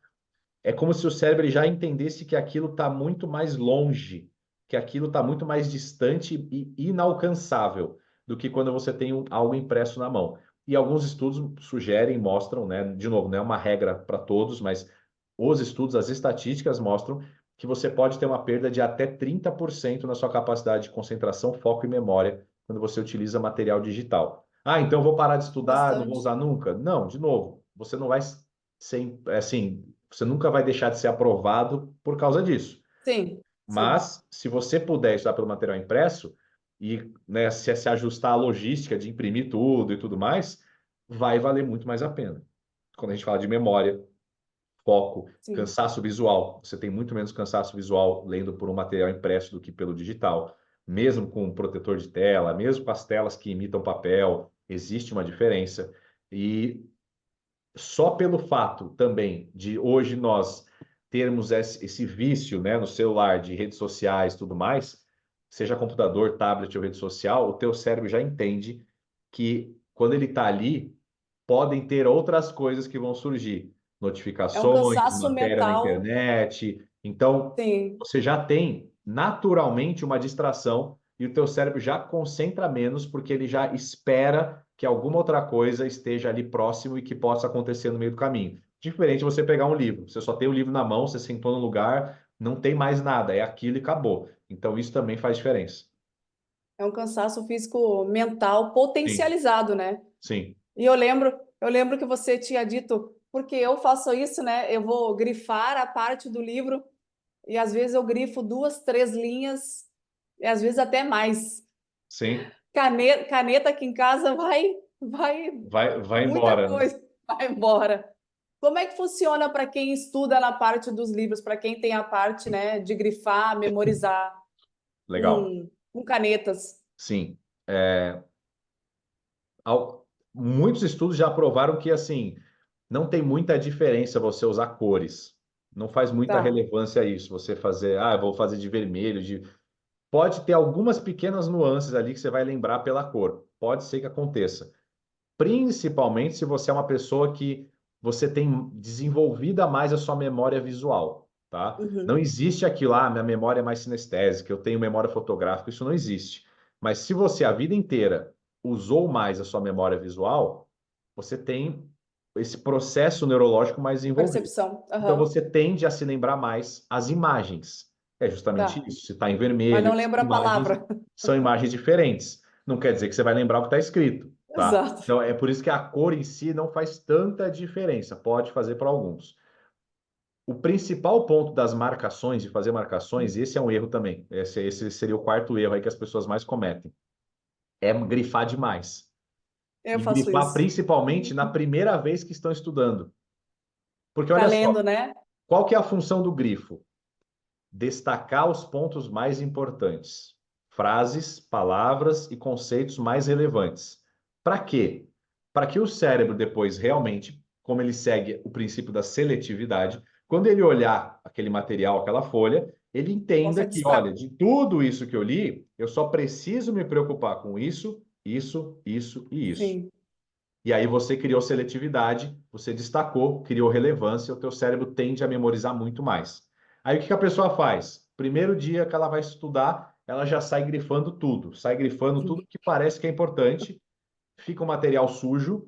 é como se o cérebro já entendesse que aquilo está muito mais longe, que aquilo está muito mais distante e inalcançável do que quando você tem algo impresso na mão. E alguns estudos sugerem, mostram, né, de novo, não é uma regra para todos, mas os estudos, as estatísticas mostram que você pode ter uma perda de até 30% na sua capacidade de concentração, foco e memória quando você utiliza material digital. Ah, então eu vou parar de estudar, não vou bastante. usar nunca? Não, de novo, você não vai ser, assim, você nunca vai deixar de ser aprovado por causa disso. Sim, sim. Mas, se você puder estudar pelo material impresso e, né, se ajustar à logística de imprimir tudo e tudo mais, vai valer muito mais a pena. Quando a gente fala de memória, foco, Sim. cansaço visual, você tem muito menos cansaço visual lendo por um material impresso do que pelo digital. Mesmo com um protetor de tela, mesmo com as telas que imitam papel, existe uma diferença. E só pelo fato também de hoje nós termos esse vício, né, no celular de redes sociais e tudo mais, seja computador, tablet ou rede social, o teu cérebro já entende que quando ele está ali, podem ter outras coisas que vão surgir, É um notificações, cansaço matéria na mental, internet. Então, sim. você já tem naturalmente uma distração e o teu cérebro já concentra menos porque ele já espera que alguma outra coisa esteja ali próximo e que possa acontecer no meio do caminho. Diferente de você pegar um livro, você só tem o livro na mão, você sentou no lugar, não tem mais nada, é aquilo e acabou. Então, isso também faz diferença. É um cansaço físico mental Sim, potencializado, né? sim, E eu lembro que você tinha dito, porque eu faço isso, né? Eu vou grifar a parte do livro e às vezes eu grifo duas, três linhas e às vezes até mais. sim. Caneta aqui em casa vai Vai muita embora, né? coisa, vai embora. Como é que funciona para quem estuda na parte dos livros, para quem tem a parte, né, de grifar, memorizar Legal. com canetas? Sim. É, muitos estudos já provaram que, assim, não tem muita diferença você usar cores. Não faz muita Tá. relevância isso. Você fazer, eu vou fazer de vermelho, de... Pode ter algumas pequenas nuances ali que você vai lembrar pela cor. Pode ser que aconteça. Principalmente se você é uma pessoa que você tem desenvolvida mais a sua memória visual, tá? Não Uhum. existe aquilo, minha memória é mais sinestésica, eu tenho memória fotográfica, isso não existe. Mas se você a vida inteira usou mais a sua memória visual, você tem esse processo neurológico mais envolvido. Percepção. Então Aham. você tende a se lembrar mais as imagens. É justamente Tá. isso. Se está em Mas vermelho, não lembro a palavra. são imagens diferentes. Não quer dizer que você vai lembrar o que está escrito, tá? Exato. Então é por isso que a cor em si não faz tanta diferença. Pode fazer para alguns. O principal ponto das marcações, de fazer marcações, esse é um erro também. Esse seria o quarto erro aí que as pessoas mais cometem. É grifar demais. Eu E faço grifar isso. principalmente na primeira vez que estão estudando. Porque Tá olha só, lendo, né? qual que é a função do grifo? Destacar os pontos mais importantes. Frases, palavras e conceitos mais relevantes. Para quê? Para que o cérebro depois realmente, como ele segue o princípio da seletividade, quando ele olhar aquele material, aquela folha, ele entenda Posso que, olha, destacar. de tudo isso que eu li, eu só preciso me preocupar com isso, isso e isso. Sim, E aí você criou seletividade, você destacou, criou relevância, o teu cérebro tende a memorizar muito mais. Aí o que que a pessoa faz? Primeiro dia que ela vai estudar, ela já sai grifando tudo que parece que é importante, fica um material sujo.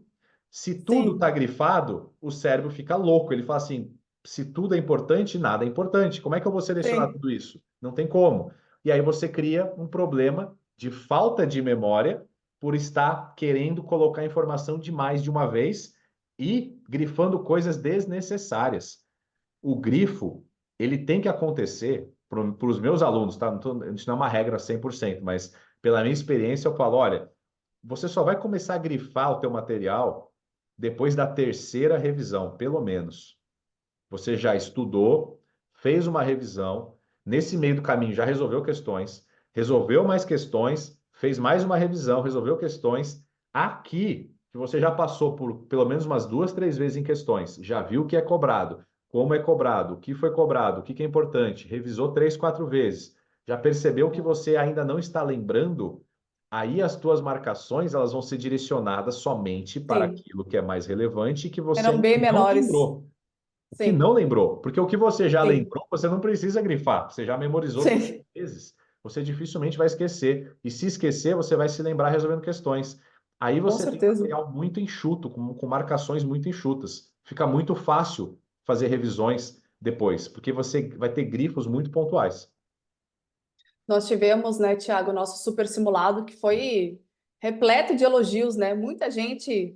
Se tudo está sim, grifado, o cérebro fica louco. Ele fala assim: se tudo é importante, nada é importante. Como é que eu vou selecionar sim. tudo isso? Não tem como. E aí você cria um problema de falta de memória por estar querendo colocar informação demais de uma vez e grifando coisas desnecessárias. O grifo, ele tem que acontecer para os meus alunos, tá? Isso não é uma regra 100%, mas pela minha experiência eu falo, olha, você só vai começar a grifar o teu material depois da terceira revisão, pelo menos. Você já estudou, fez uma revisão, nesse meio do caminho já resolveu questões, resolveu mais questões, fez mais uma revisão, resolveu questões. Aqui, que você já passou por pelo menos umas duas, três vezes em questões, já viu o que é cobrado, como é cobrado, o que foi cobrado, o que é importante, revisou três, quatro vezes, já percebeu que você ainda não está lembrando, aí as tuas marcações elas vão ser direcionadas somente para Sim. aquilo que é mais relevante e que você Eram ainda bem não menores. lembrou. O que não Sim, lembrou, porque o que você já sim, lembrou, você não precisa grifar, você já memorizou tantas sim. vezes, você dificilmente vai esquecer. E se esquecer, você vai se lembrar resolvendo questões. Aí Com você tem certeza. material muito enxuto, com marcações muito enxutas. Fica muito fácil fazer revisões depois, porque você vai ter grifos muito pontuais. Nós tivemos, né, Tiago, nosso super simulado que foi repleto de elogios, né? Muita gente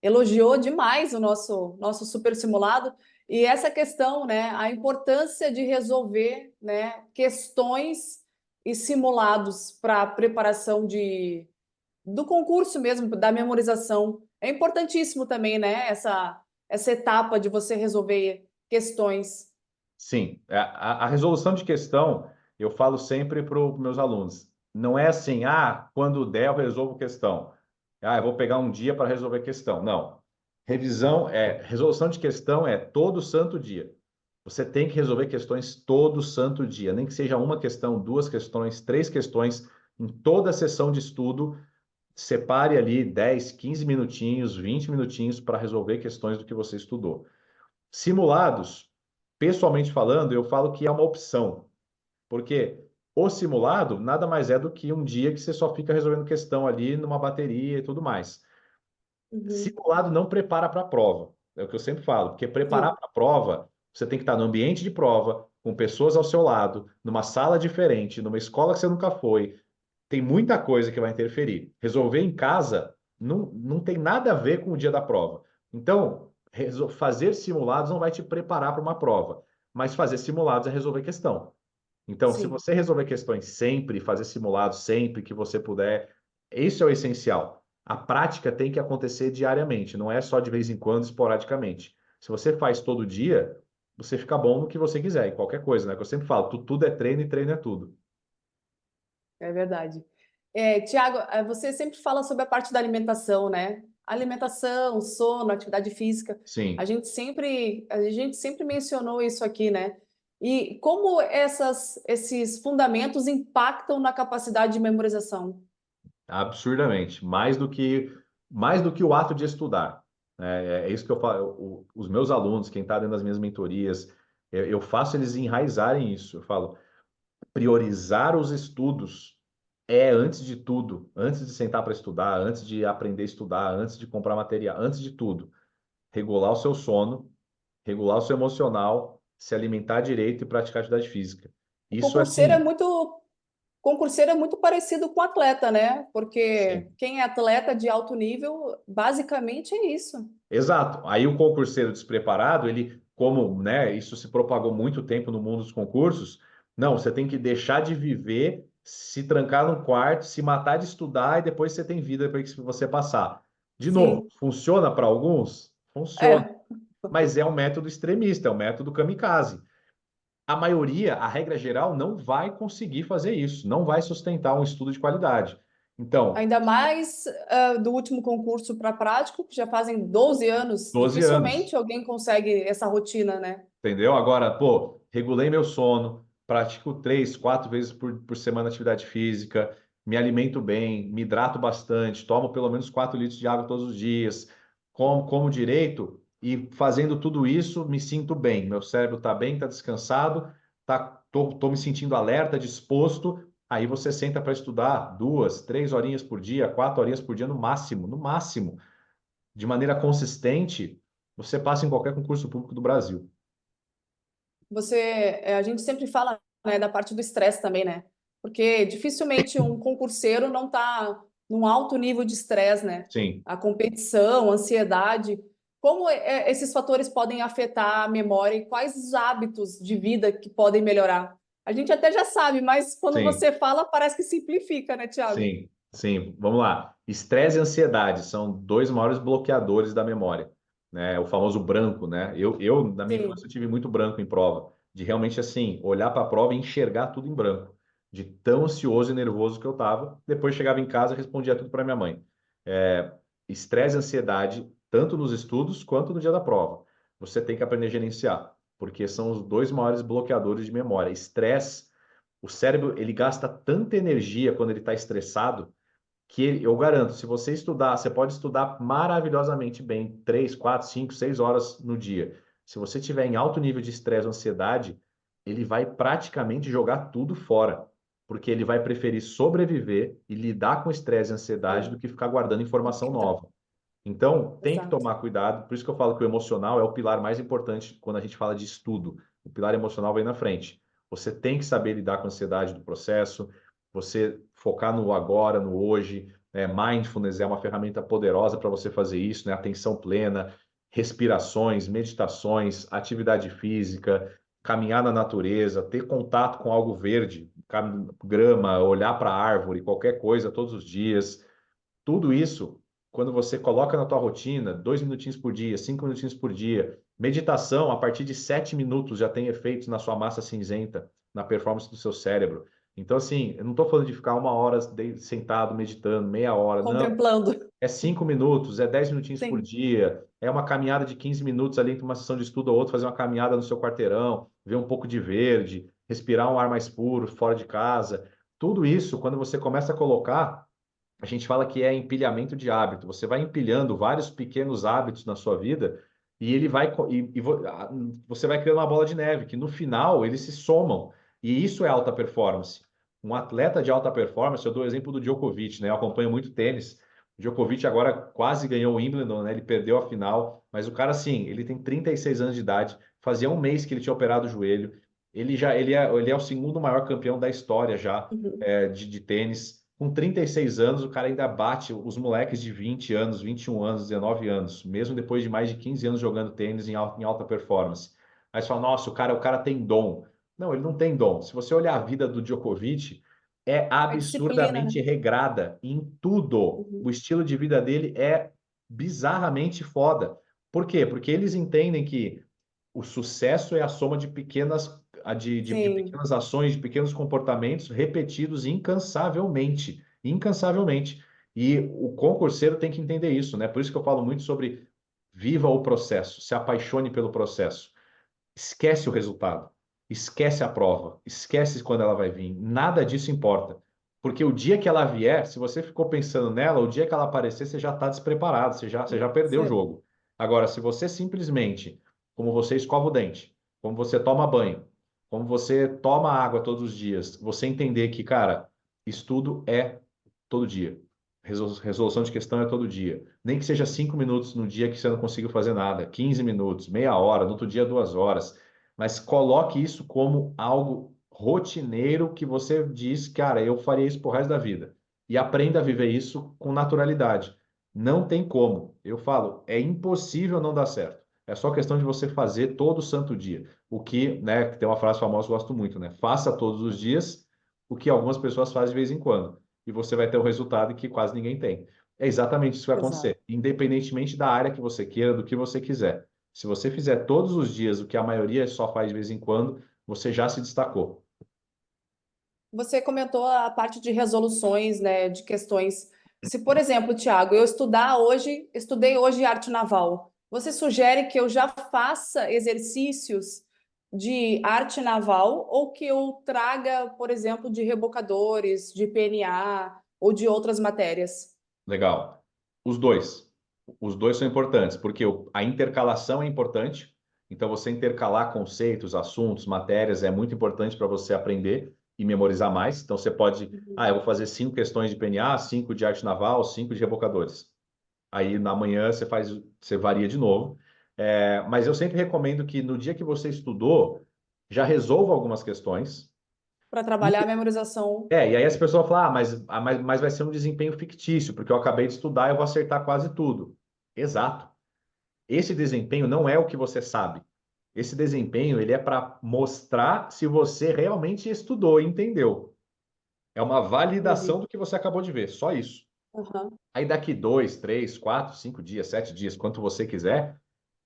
elogiou demais o nosso super simulado e essa questão, né, a importância de resolver, né, questões e simulados para a preparação do concurso mesmo, da memorização. É importantíssimo também, né, essa etapa de você resolver questões. Sim, a resolução de questão, eu falo sempre para os meus alunos, não é assim, quando der eu resolvo questão. Eu vou pegar um dia para resolver questão. Não. Resolução de questão é todo santo dia. Você tem que resolver questões todo santo dia, nem que seja uma questão, duas questões, três questões, em toda a sessão de estudo, separe ali 10, 15 minutinhos, 20 minutinhos para resolver questões do que você estudou. Simulados, pessoalmente falando, eu falo que é uma opção, porque o simulado nada mais é do que um dia que você só fica resolvendo questão ali numa bateria e tudo mais. Uhum. Simulado não prepara para a prova, é o que eu sempre falo, porque preparar Sim, para a prova, você tem que estar no ambiente de prova, com pessoas ao seu lado, numa sala diferente, numa escola que você nunca foi. Tem muita coisa que vai interferir. Resolver em casa não tem nada a ver com o dia da prova. Então, fazer simulados não vai te preparar para uma prova, mas fazer simulados é resolver questão. Então, se sim. você resolver questões sempre, fazer simulados sempre que você puder, isso é o essencial. A prática tem que acontecer diariamente, não é só de vez em quando, esporadicamente. Se você faz todo dia, você fica bom no que você quiser, em qualquer coisa, né? Que eu sempre falo, tudo é treino e treino é tudo. É verdade. Tiago, você sempre fala sobre a parte da alimentação, né? Alimentação, sono, atividade física. Sim. A gente sempre mencionou isso aqui, né? E como esses fundamentos impactam na capacidade de memorização? Absurdamente, mais do que o ato de estudar. É isso que eu falo. Os meus alunos, quem está dentro das minhas mentorias, eu faço eles enraizarem isso. Eu falo, priorizar os estudos é antes de tudo, antes de sentar para estudar, antes de aprender a estudar, antes de comprar material, antes de tudo, regular o seu sono, regular o seu emocional se alimentar direito e praticar atividade física. O Isso concurseiro é assim, muito concurseiro é muito parecido com atleta, né? Porque sim. quem é atleta de alto nível, basicamente é isso. Exato. Aí o concurseiro despreparado, ele, como, né, isso se propagou muito tempo no mundo dos concursos, não, você tem que deixar de viver, se trancar no quarto, se matar de estudar e depois você tem vida depois que você passar. De novo, Sim, funciona para alguns? Funciona, é. mas é um método extremista, é um método kamikaze. A maioria, a regra geral, não vai conseguir fazer isso, não vai sustentar um estudo de qualidade. Então, Ainda mais do último concurso para prático, que já fazem 12 anos, 12 anos. dificilmente alguém consegue essa rotina, né? Entendeu? Agora, pô, regulei meu sono, pratico 3, 4 vezes por semana atividade física, me alimento bem, me hidrato bastante, tomo pelo menos 4 litros de água todos os dias, como direito e fazendo tudo isso, me sinto bem. Meu cérebro está bem, está descansado, tô me sentindo alerta, disposto. Aí você senta para estudar 2, 3 horinhas por dia, 4 horinhas por dia no máximo, de maneira consistente, você passa em qualquer concurso público do Brasil. A gente sempre fala, né, da parte do estresse também, né? Porque dificilmente um concurseiro não está num alto nível de estresse, né? Sim. A competição, a ansiedade. Como esses fatores podem afetar a memória e quais os hábitos de vida que podem melhorar? A gente até já sabe, mas quando Sim, você fala, parece que simplifica, né, Tiago? sim, sim. Vamos lá. Estresse e ansiedade são dois maiores bloqueadores da memória, né? O famoso branco, né? Na minha infância, Sim, eu tive muito branco em prova, de realmente, assim, olhar para a prova e enxergar tudo em branco, de tão ansioso e nervoso que eu estava. Depois chegava em casa e respondia tudo para minha mãe. É, estresse e ansiedade, tanto nos estudos quanto no dia da prova. Você tem que aprender a gerenciar, porque são os dois maiores bloqueadores de memória. Estresse. O cérebro, ele gasta tanta energia quando ele está estressado que eu garanto, se você estudar, você pode estudar maravilhosamente bem, 3, 4, 5, 6 horas no dia. Se você tiver em alto nível de estresse ou ansiedade, ele vai praticamente jogar tudo fora, porque ele vai preferir sobreviver e lidar com estresse e ansiedade do sim. que ficar guardando informação Então, nova. Então, tem que exato. tomar cuidado, por isso que eu falo que o emocional é o pilar mais importante quando a gente fala de estudo. O pilar emocional vem na frente. Você tem que saber lidar com a ansiedade do processo, você focar no agora, no hoje. Mindfulness é uma ferramenta poderosa para você fazer isso, né? Atenção plena, respirações, meditações, atividade física, caminhar na natureza, ter contato com algo verde, grama, olhar para a árvore, qualquer coisa todos os dias. Tudo isso, quando você coloca na tua rotina, 2 minutinhos por dia, 5 minutinhos por dia, meditação, a partir de 7 minutos já tem efeitos na sua massa cinzenta, na performance do seu cérebro. Então, assim, eu não estou falando de ficar 1 hora sentado meditando, meia hora, não. Contemplando. É 5 minutos, é 10 minutinhos por Sim. dia, é uma caminhada de 15 minutos ali entre uma sessão de estudo ou outra, fazer uma caminhada no seu quarteirão, ver um pouco de verde, respirar um ar mais puro fora de casa. Tudo isso, quando você começa a colocar, a gente fala que é empilhamento de hábito. Você vai empilhando vários pequenos hábitos na sua vida e ele vai você vai criando uma bola de neve que no final eles se somam. E isso é alta performance. Um atleta de alta performance, eu dou o exemplo do Djokovic, né? Eu acompanho muito tênis. O Djokovic agora quase ganhou o Wimbledon, né? Ele perdeu a final, mas o cara, assim, ele tem 36 anos de idade, fazia um mês que ele tinha operado o joelho. Ele é o segundo maior campeão da história já Uhum. de tênis. Com 36 anos, o cara ainda bate os moleques de 20 anos, 21 anos, 19 anos, mesmo depois de mais de 15 anos jogando tênis em alta performance. Aí você fala, nossa, o cara tem dom. Não, ele não tem dom. Se você olhar a vida do Djokovic, é É disciplina, né? absurdamente regrada em tudo. O Uhum. estilo de vida dele é bizarramente foda. Por quê? Porque eles entendem que o sucesso é a soma de de Sim. pequenas ações, de pequenos comportamentos repetidos incansavelmente. Incansavelmente. E o concurseiro tem que entender isso, né? Por isso que eu falo muito sobre viva o processo, se apaixone pelo processo. Esquece o resultado, esquece a prova, esquece quando ela vai vir. Nada disso importa. Porque o dia que ela vier, se você ficou pensando nela, o dia que ela aparecer, você já está despreparado, você já perdeu o Você- jogo. Agora, se você simplesmente, como você escova o dente, como você toma banho, como você toma água todos os dias, você entender que, cara, estudo é todo dia. Resolução de questão é todo dia. Nem que seja 5 minutos no dia que você não conseguiu fazer nada, 15 minutos, meia hora, no outro dia 2 horas. mas coloque isso como algo rotineiro que você diz, cara, eu faria isso pro resto da vida. E aprenda a viver isso com naturalidade. Não tem como. Eu falo, é impossível não dar certo. É só questão de você fazer todo santo dia. O que, né, tem uma frase famosa que eu gosto muito, né? Faça todos os dias o que algumas pessoas fazem de vez em quando. E você vai ter o resultado que quase ninguém tem. É exatamente isso que vai Exato. acontecer, independentemente da área que você queira, do que você quiser. Se você fizer todos os dias o que a maioria só faz de vez em quando, você já se destacou. Você comentou a parte de resoluções, né, de questões. Se, por exemplo, Tiago, eu estudei hoje arte naval, você sugere que eu já faça exercícios de arte naval ou que eu traga, por exemplo, de rebocadores, de PNA ou de outras matérias? Legal. Os dois. Os dois são importantes, porque a intercalação é importante. Então, você intercalar conceitos, assuntos, matérias é muito importante para você aprender e memorizar mais. Então, você pode, eu vou fazer 5 questões de PNA, 5 de arte naval, 5 de rebocadores. Aí, na manhã, você varia de novo. Mas eu sempre recomendo que no dia que você estudou, já resolva algumas questões. Para trabalhar a memorização. E aí as pessoas falam, mas vai ser um desempenho fictício, porque eu acabei de estudar e eu vou acertar quase tudo. Exato. Esse desempenho não é o que você sabe. Esse desempenho, ele é para mostrar se você realmente estudou e entendeu. É uma validação Entendi. do que você acabou de ver, só isso. Aham. Aí daqui 2, 3, 4, 5 dias, 7 dias, quanto você quiser,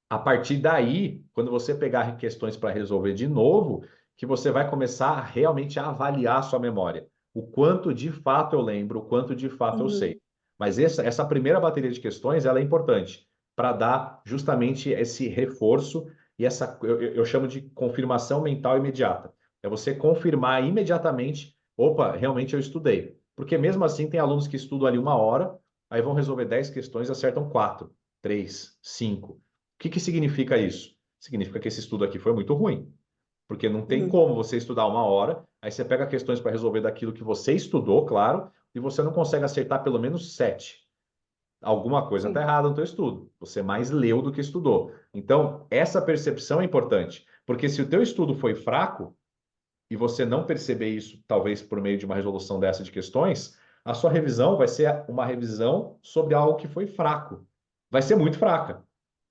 a partir daí, quando você pegar questões para resolver de novo, que você vai começar realmente a avaliar a sua memória. O quanto de fato eu lembro, o quanto de fato eu sei. Uhum. Mas essa primeira bateria de questões, ela é importante para dar justamente esse reforço e eu chamo de confirmação mental imediata. É você confirmar imediatamente, opa, realmente eu estudei. Porque mesmo assim tem alunos que estudam ali 1 hora, aí vão resolver 10 questões e acertam 4, 3, 5. O que que significa isso? Significa que esse estudo aqui foi muito ruim, porque não tem Uhum. como você estudar 1 hora, aí você pega questões para resolver daquilo que você estudou, claro, e você não consegue acertar pelo menos 7. Alguma coisa está Sim. errada no teu estudo. Você mais leu do que estudou. Então, essa percepção é importante, porque se o teu estudo foi fraco e você não perceber isso, talvez por meio de uma resolução dessa de questões, a sua revisão vai ser uma revisão sobre algo que foi fraco. Vai ser muito fraca.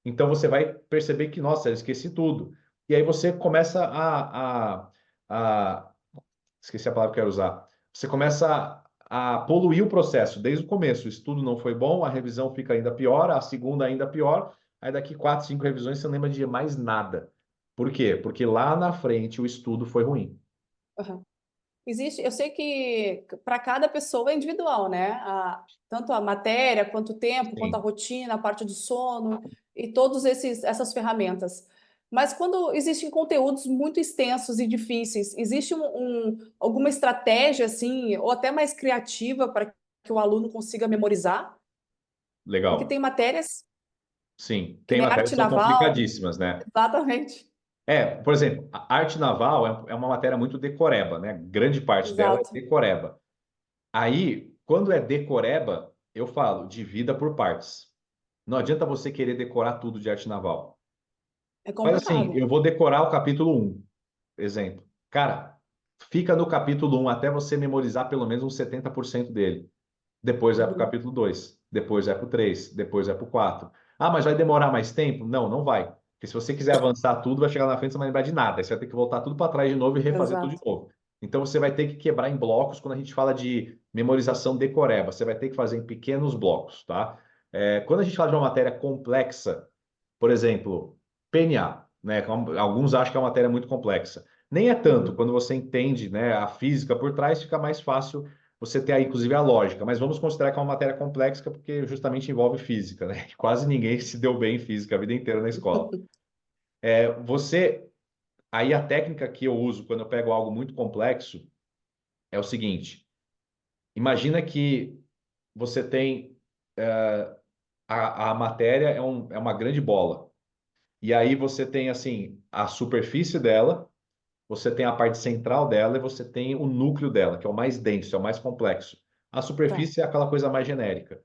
Então você vai perceber que, nossa, eu esqueci tudo. E aí você começa a esqueci a palavra que eu quero usar. Você começa a poluir o processo desde o começo. O estudo não foi bom, a revisão fica ainda pior, a segunda ainda pior. Aí daqui 4, 5 revisões você não lembra de mais nada. Por quê? Porque lá na frente o estudo foi ruim. Aham. Existe, eu sei que para cada pessoa é individual, né? Tanto a matéria, quanto o tempo, quanto a Sim, rotina, a parte de sono e todos essas ferramentas. Mas quando existem conteúdos muito extensos e difíceis, existe alguma estratégia assim, ou até mais criativa para que o aluno consiga memorizar? Porque legal. tem matérias Sim, que tem nem matérias arte que são naval, complicadíssimas, né? exatamente, Por exemplo, a arte naval é uma matéria muito decoreba, né? Grande parte dela é exato. decoreba. Aí, quando é decoreba, eu falo, divida por partes. Não adianta você querer decorar tudo de arte naval. É Mas assim, complicado. eu vou decorar o capítulo 1, exemplo. Cara, fica no capítulo 1 até você memorizar pelo menos uns 70% dele. Depois vai para o Uhum. capítulo 2, depois vai para o 3, depois vai para o 4. Ah, mas vai demorar mais tempo? Não, não vai. Porque se você quiser avançar tudo, vai chegar na frente, você não vai lembrar de nada. Aí você vai ter que voltar tudo para trás de novo e refazer tudo de Exato. novo. Então você vai ter que quebrar em blocos quando a gente fala de memorização decoreba. Você vai ter que fazer em pequenos blocos, tá? Quando a gente fala de uma matéria complexa, por exemplo, PNA, né? Alguns acham que é uma matéria muito complexa. Nem é tanto. Uhum. Quando você entende, né, a física por trás, fica mais fácil você ter aí, inclusive, a lógica. Mas vamos considerar que é uma matéria complexa porque justamente envolve física, né? Quase ninguém se deu bem em física a vida inteira na escola. Você, aí a técnica que eu uso quando eu pego algo muito complexo é o seguinte: imagina que você tem a matéria é uma grande bola. E aí você tem assim a superfície dela, você tem a parte central dela e você tem o núcleo dela, que é o mais denso, é o mais complexo. A Tá. superfície é aquela coisa mais genérica.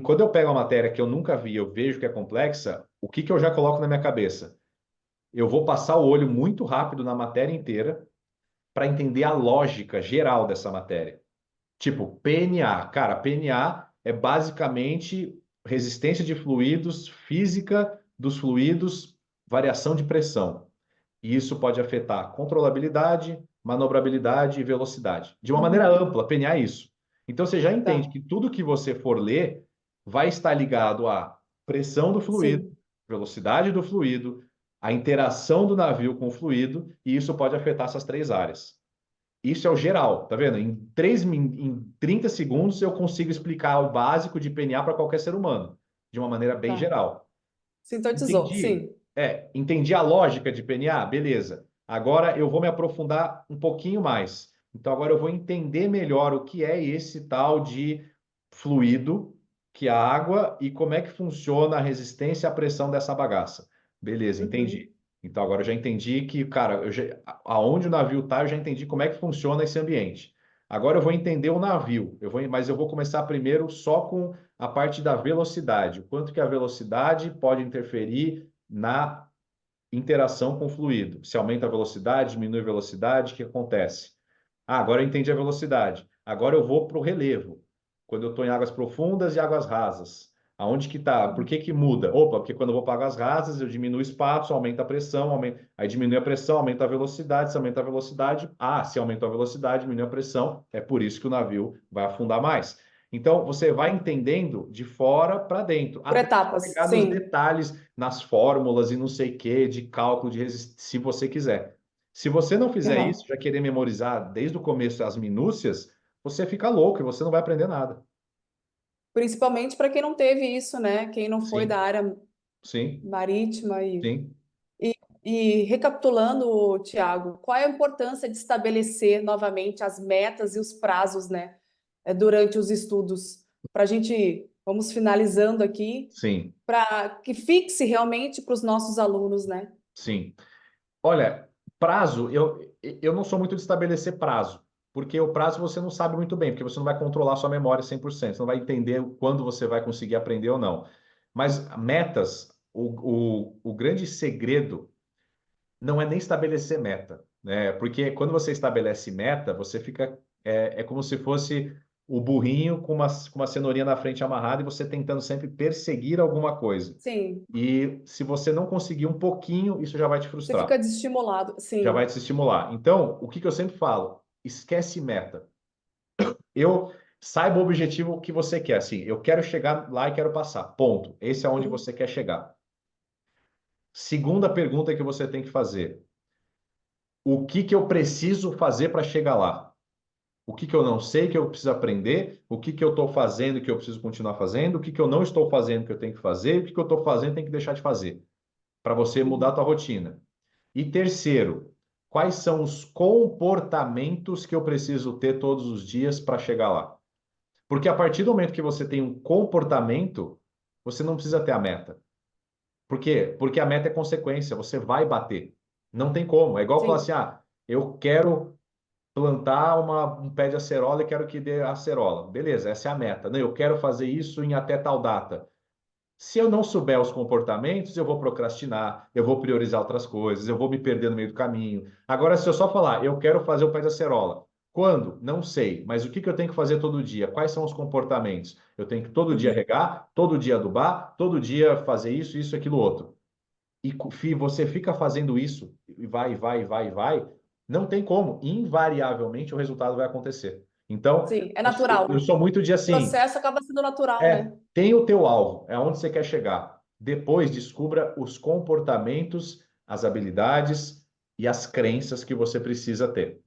Quando eu pego uma matéria que eu nunca vi, eu vejo que é complexa, o que que eu já coloco na minha cabeça? eu vou passar o olho muito rápido na matéria inteira para entender a lógica geral dessa matéria. Tipo, PNA. Cara, PNA é basicamente resistência de fluidos, física dos fluidos, variação de pressão. E isso pode afetar controlabilidade, manobrabilidade e velocidade. De uma maneira Uhum. ampla, PNA é isso. Então você já entende Tá. que tudo que você for ler vai estar ligado à pressão do fluido, Sim. velocidade do fluido, a interação do navio com o fluido, e isso pode afetar essas três áreas. Isso é o geral, tá vendo? Em 30 segundos eu consigo explicar o básico de PNA para qualquer ser humano, de uma maneira bem Tá. geral. Sintetizou, Entendi. sim. Entendi a lógica de PNA, beleza. Agora eu vou me aprofundar um pouquinho mais. Então agora eu vou entender melhor o que é esse tal de fluido, que é a água, e como é que funciona a resistência à pressão dessa bagaça. Beleza, Uhum. entendi. Então agora eu já entendi que, cara, aonde o navio está, eu já entendi como é que funciona esse ambiente. Agora eu vou entender o navio. Mas eu vou começar primeiro só com a parte da velocidade, o quanto que a velocidade pode interferir na interação com o fluido. Se aumenta a velocidade, diminui a velocidade, o que acontece? Ah, agora eu entendi a velocidade. Agora eu vou para o relevo, quando eu estou em águas profundas e águas rasas. Aonde que está? Por que que muda? Opa, porque quando eu vou para águas rasas, eu diminuo o espaço, aumenta a pressão, aí diminui a pressão, aumenta a velocidade, se aumenta a velocidade, se aumentou a velocidade, diminui a pressão, é por isso que o navio vai afundar mais. Então, você vai entendendo de fora para dentro, Por até etapas, chegar nos sim. detalhes, nas fórmulas e não sei o que, de cálculo de resistência, se você quiser. Se você não fizer isso, Aham. já querer memorizar desde o começo as minúcias, você fica louco e você não vai aprender nada. Principalmente para quem não teve isso, né? Quem não foi da Sim, área sim, marítima sim, e, e recapitulando, Tiago, qual é a importância de estabelecer novamente as metas e os prazos, né? Durante os estudos, para a gente, vamos finalizando aqui, sim, para que fixe realmente para os nossos alunos, né? sim. Olha, prazo, eu não sou muito de estabelecer prazo, porque o prazo você não sabe muito bem, porque você não vai controlar sua memória 100%, você não vai entender quando você vai conseguir aprender ou não. Mas metas, o grande segredo não é nem estabelecer meta, né? Porque quando você estabelece meta, você fica. É como se fosse o burrinho com uma cenourinha na frente amarrada e você tentando sempre perseguir alguma coisa. Sim, E se você não conseguir um pouquinho, isso já vai te você frustrar, fica desestimulado, já vai sim. te estimular. Então, o que que eu sempre falo? Esquece meta. Eu saiba o objetivo que você quer. Assim, eu quero chegar lá e quero passar. Ponto. Esse é onde Uhum. você quer chegar. Segunda pergunta que você tem que fazer: o que que eu preciso fazer para chegar lá? O que que eu não sei que eu preciso aprender? O que que eu estou fazendo que eu preciso continuar fazendo? O que que eu não estou fazendo que eu tenho que fazer? O que que eu estou fazendo tem que deixar de fazer? Para você mudar a Uhum. tua rotina. E terceiro, quais são os comportamentos que eu preciso ter todos os dias para chegar lá? Porque a partir do momento que você tem um comportamento, você não precisa ter a meta. Por quê? Porque a meta é consequência, você vai bater. Não tem como. É igual falar Sim, assim: eu quero plantar um pé de acerola e quero que dê acerola. Beleza, essa é a meta. Não, eu quero fazer isso em até tal data. Se eu não souber os comportamentos, eu vou procrastinar, eu vou priorizar outras coisas, eu vou me perder no meio do caminho. Agora, se eu só falar, eu quero fazer o pé de acerola. Quando? Não sei. Mas o que que eu tenho que fazer todo dia? Quais são os comportamentos? Eu tenho que todo dia uhum. regar, todo dia adubar, todo dia fazer isso, isso, aquilo, outro. E você fica fazendo isso, e vai, vai, vai, vai, não tem como. Invariavelmente o resultado vai acontecer. Então, Sim, é eu natural. sou muito de O assim, processo acaba sendo natural, né? tem o teu alvo, é aonde você quer chegar. Depois descubra os comportamentos, as habilidades e as crenças que você precisa ter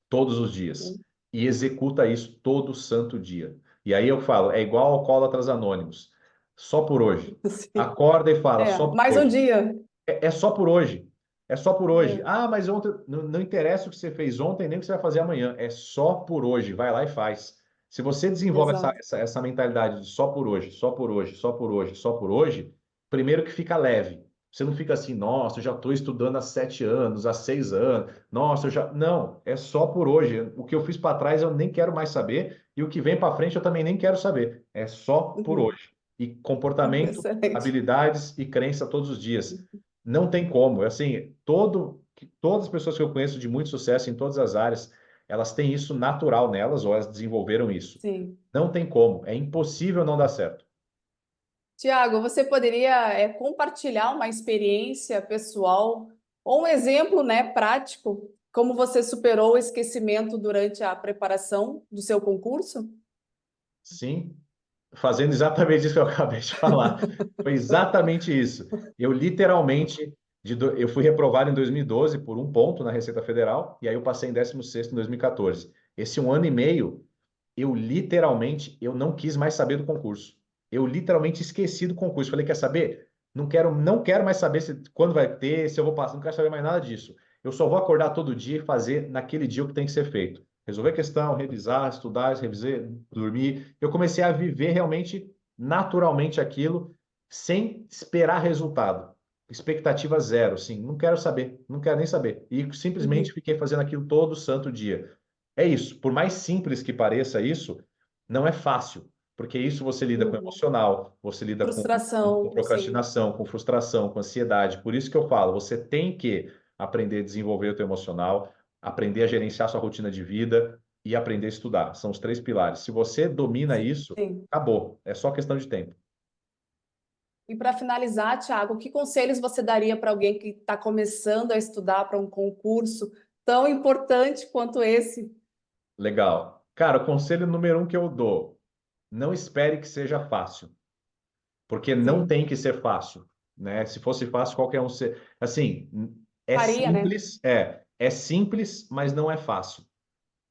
todos os dias. Sim. E executa isso todo santo dia. E aí eu falo, é igual alcoólatras anônimos. Só por hoje. Sim. Acorda e fala, É, só por mais um hoje. dia. É só por hoje. É só por hoje. É, Mas ontem não interessa o que você fez ontem, nem o que você vai fazer amanhã. É só por hoje. Vai lá e faz. Se você desenvolve essa, exato. essa, essa mentalidade de só por hoje, só por hoje, só por hoje, só por hoje, primeiro que fica leve. Você não fica assim, nossa, eu já estou estudando há 7 anos, há 6 anos, nossa, eu já. Não, é só por hoje. O que eu fiz para trás eu nem quero mais saber, e o que vem para frente eu também nem quero saber. É só por Uhum. hoje. E comportamento, Excelente. habilidades e crença todos os dias. Não tem como. Assim, todas as pessoas que eu conheço de muito sucesso em todas as áreas, elas têm isso natural nelas ou elas desenvolveram isso. Sim. Não tem como. É impossível não dar certo. Tiago, você poderia compartilhar uma experiência pessoal ou um exemplo, né, prático, como você superou o esquecimento durante a preparação do seu concurso? Sim, fazendo exatamente isso que eu acabei de falar. Foi exatamente isso. Eu literalmente, eu fui reprovado em 2012 por um ponto na Receita Federal, e aí eu passei em 16º em 2014. Esse 1 ano e meio, eu não quis mais saber do concurso. Eu literalmente esqueci do concurso. Falei, quer saber? Não quero mais saber quando vai ter, se eu vou passar, não quero saber mais nada disso. Eu só vou acordar todo dia e fazer naquele dia o que tem que ser feito. Resolver a questão, revisar, estudar, revisar, dormir. Eu comecei a viver realmente naturalmente aquilo, sem esperar resultado. Expectativa zero, sim. Não quero saber, não quero nem saber. E simplesmente Uhum, fiquei fazendo aquilo todo santo dia. É isso. Por mais simples que pareça isso, não é fácil, porque isso você lida com uhum. emocional, você lida com Frustração, sim. procrastinação, com frustração, com ansiedade. Por isso que eu falo, você tem que aprender a desenvolver o teu emocional, aprender a gerenciar sua rotina de vida e aprender a estudar. São os 3 pilares. Se você domina isso, Sim. acabou. É só questão de tempo. E para finalizar, Tiago, que conselhos você daria para alguém que está começando a estudar para um concurso tão importante quanto esse? Legal. Cara, o conselho número 1 que eu dou: não espere que seja fácil, porque não Sim. tem que ser fácil, né? Se fosse fácil, qualquer um ser. Assim, Faria, né? é simples, mas não é fácil.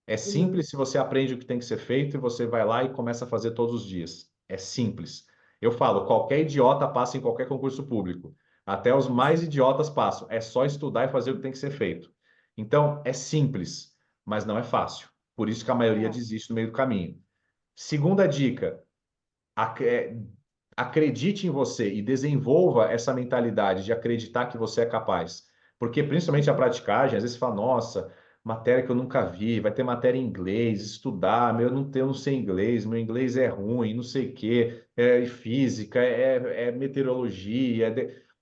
É Uhum. simples se você aprende o que tem que ser feito e você vai lá e começa a fazer todos os dias. É simples. Eu falo, qualquer idiota passa em qualquer concurso público. Até os mais idiotas passam. É só estudar e fazer o que tem que ser feito. Então, é simples, mas não é fácil. Por isso que a maioria É. desiste no meio do caminho. Segunda dica: ac- é, acredite em você e desenvolva essa mentalidade de acreditar que você é capaz. Porque, principalmente a Uhum. praticagem, às vezes você fala, nossa, matéria que eu nunca vi, vai ter matéria em inglês, estudar, eu não sei inglês, meu inglês é ruim, não sei o quê, é física, é meteorologia.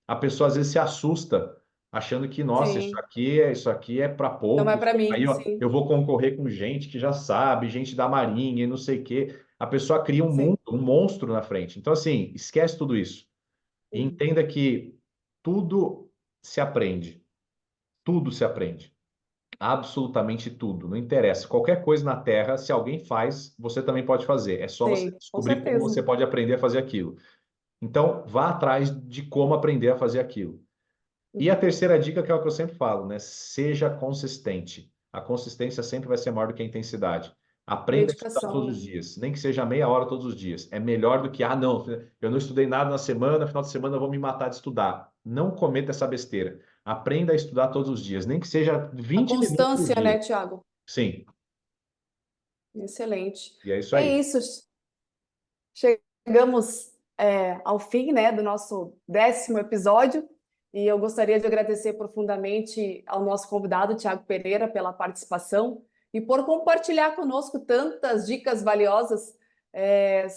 A pessoa às vezes se assusta, achando que, nossa, Sim. isso aqui é para Não é poucos. para Aí, mim, ó, sim. eu vou concorrer com gente que já sabe, gente da Marinha e não sei o quê. A pessoa cria um Sim. mundo, um monstro na frente. Então, assim, esquece tudo isso. E Uhum. entenda que tudo se aprende. Tudo se aprende. Absolutamente tudo. Não interessa. Qualquer coisa na Terra, se alguém faz, você também pode fazer. É só você Sim, com descobrir como certeza. você pode aprender a fazer aquilo. Então, vá atrás de como aprender a fazer aquilo. E a Uhum. terceira dica, que é o que eu sempre falo, né? Seja consistente. A consistência sempre vai ser maior do que a intensidade. Aprenda a estudar Dedicação, todos os né? dias, nem que seja meia hora todos os dias. É melhor do que, não, eu não estudei nada na semana, final de semana eu vou me matar de estudar. Não cometa essa besteira. Aprenda a estudar todos os dias, nem que seja A 20 minutos por constância, dia. né, Tiago? Sim, Excelente. e é isso É aí. isso. Chegamos, ao fim, né, do nosso 10º episódio e eu gostaria de agradecer profundamente ao nosso convidado, Tiago Pereira, pela participação e por compartilhar conosco tantas dicas valiosas,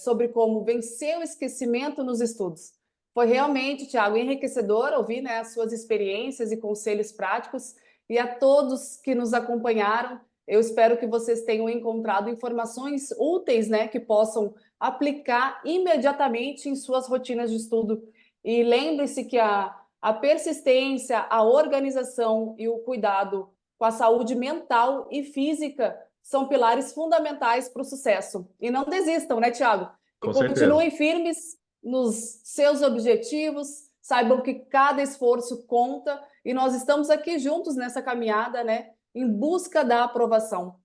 sobre como vencer o esquecimento nos estudos. Foi realmente, Tiago, enriquecedor ouvir, né, as suas experiências e conselhos práticos e a todos que nos acompanharam. Eu espero que vocês tenham encontrado informações úteis, né, que possam aplicar imediatamente em suas rotinas de estudo. E lembre-se que a persistência, a organização e o cuidado com a saúde mental e física são pilares fundamentais para o sucesso. E não desistam, né, Tiago? E Com certeza. continuem firmes nos seus objetivos, saibam que cada esforço conta e nós estamos aqui juntos nessa caminhada, né, em busca da aprovação.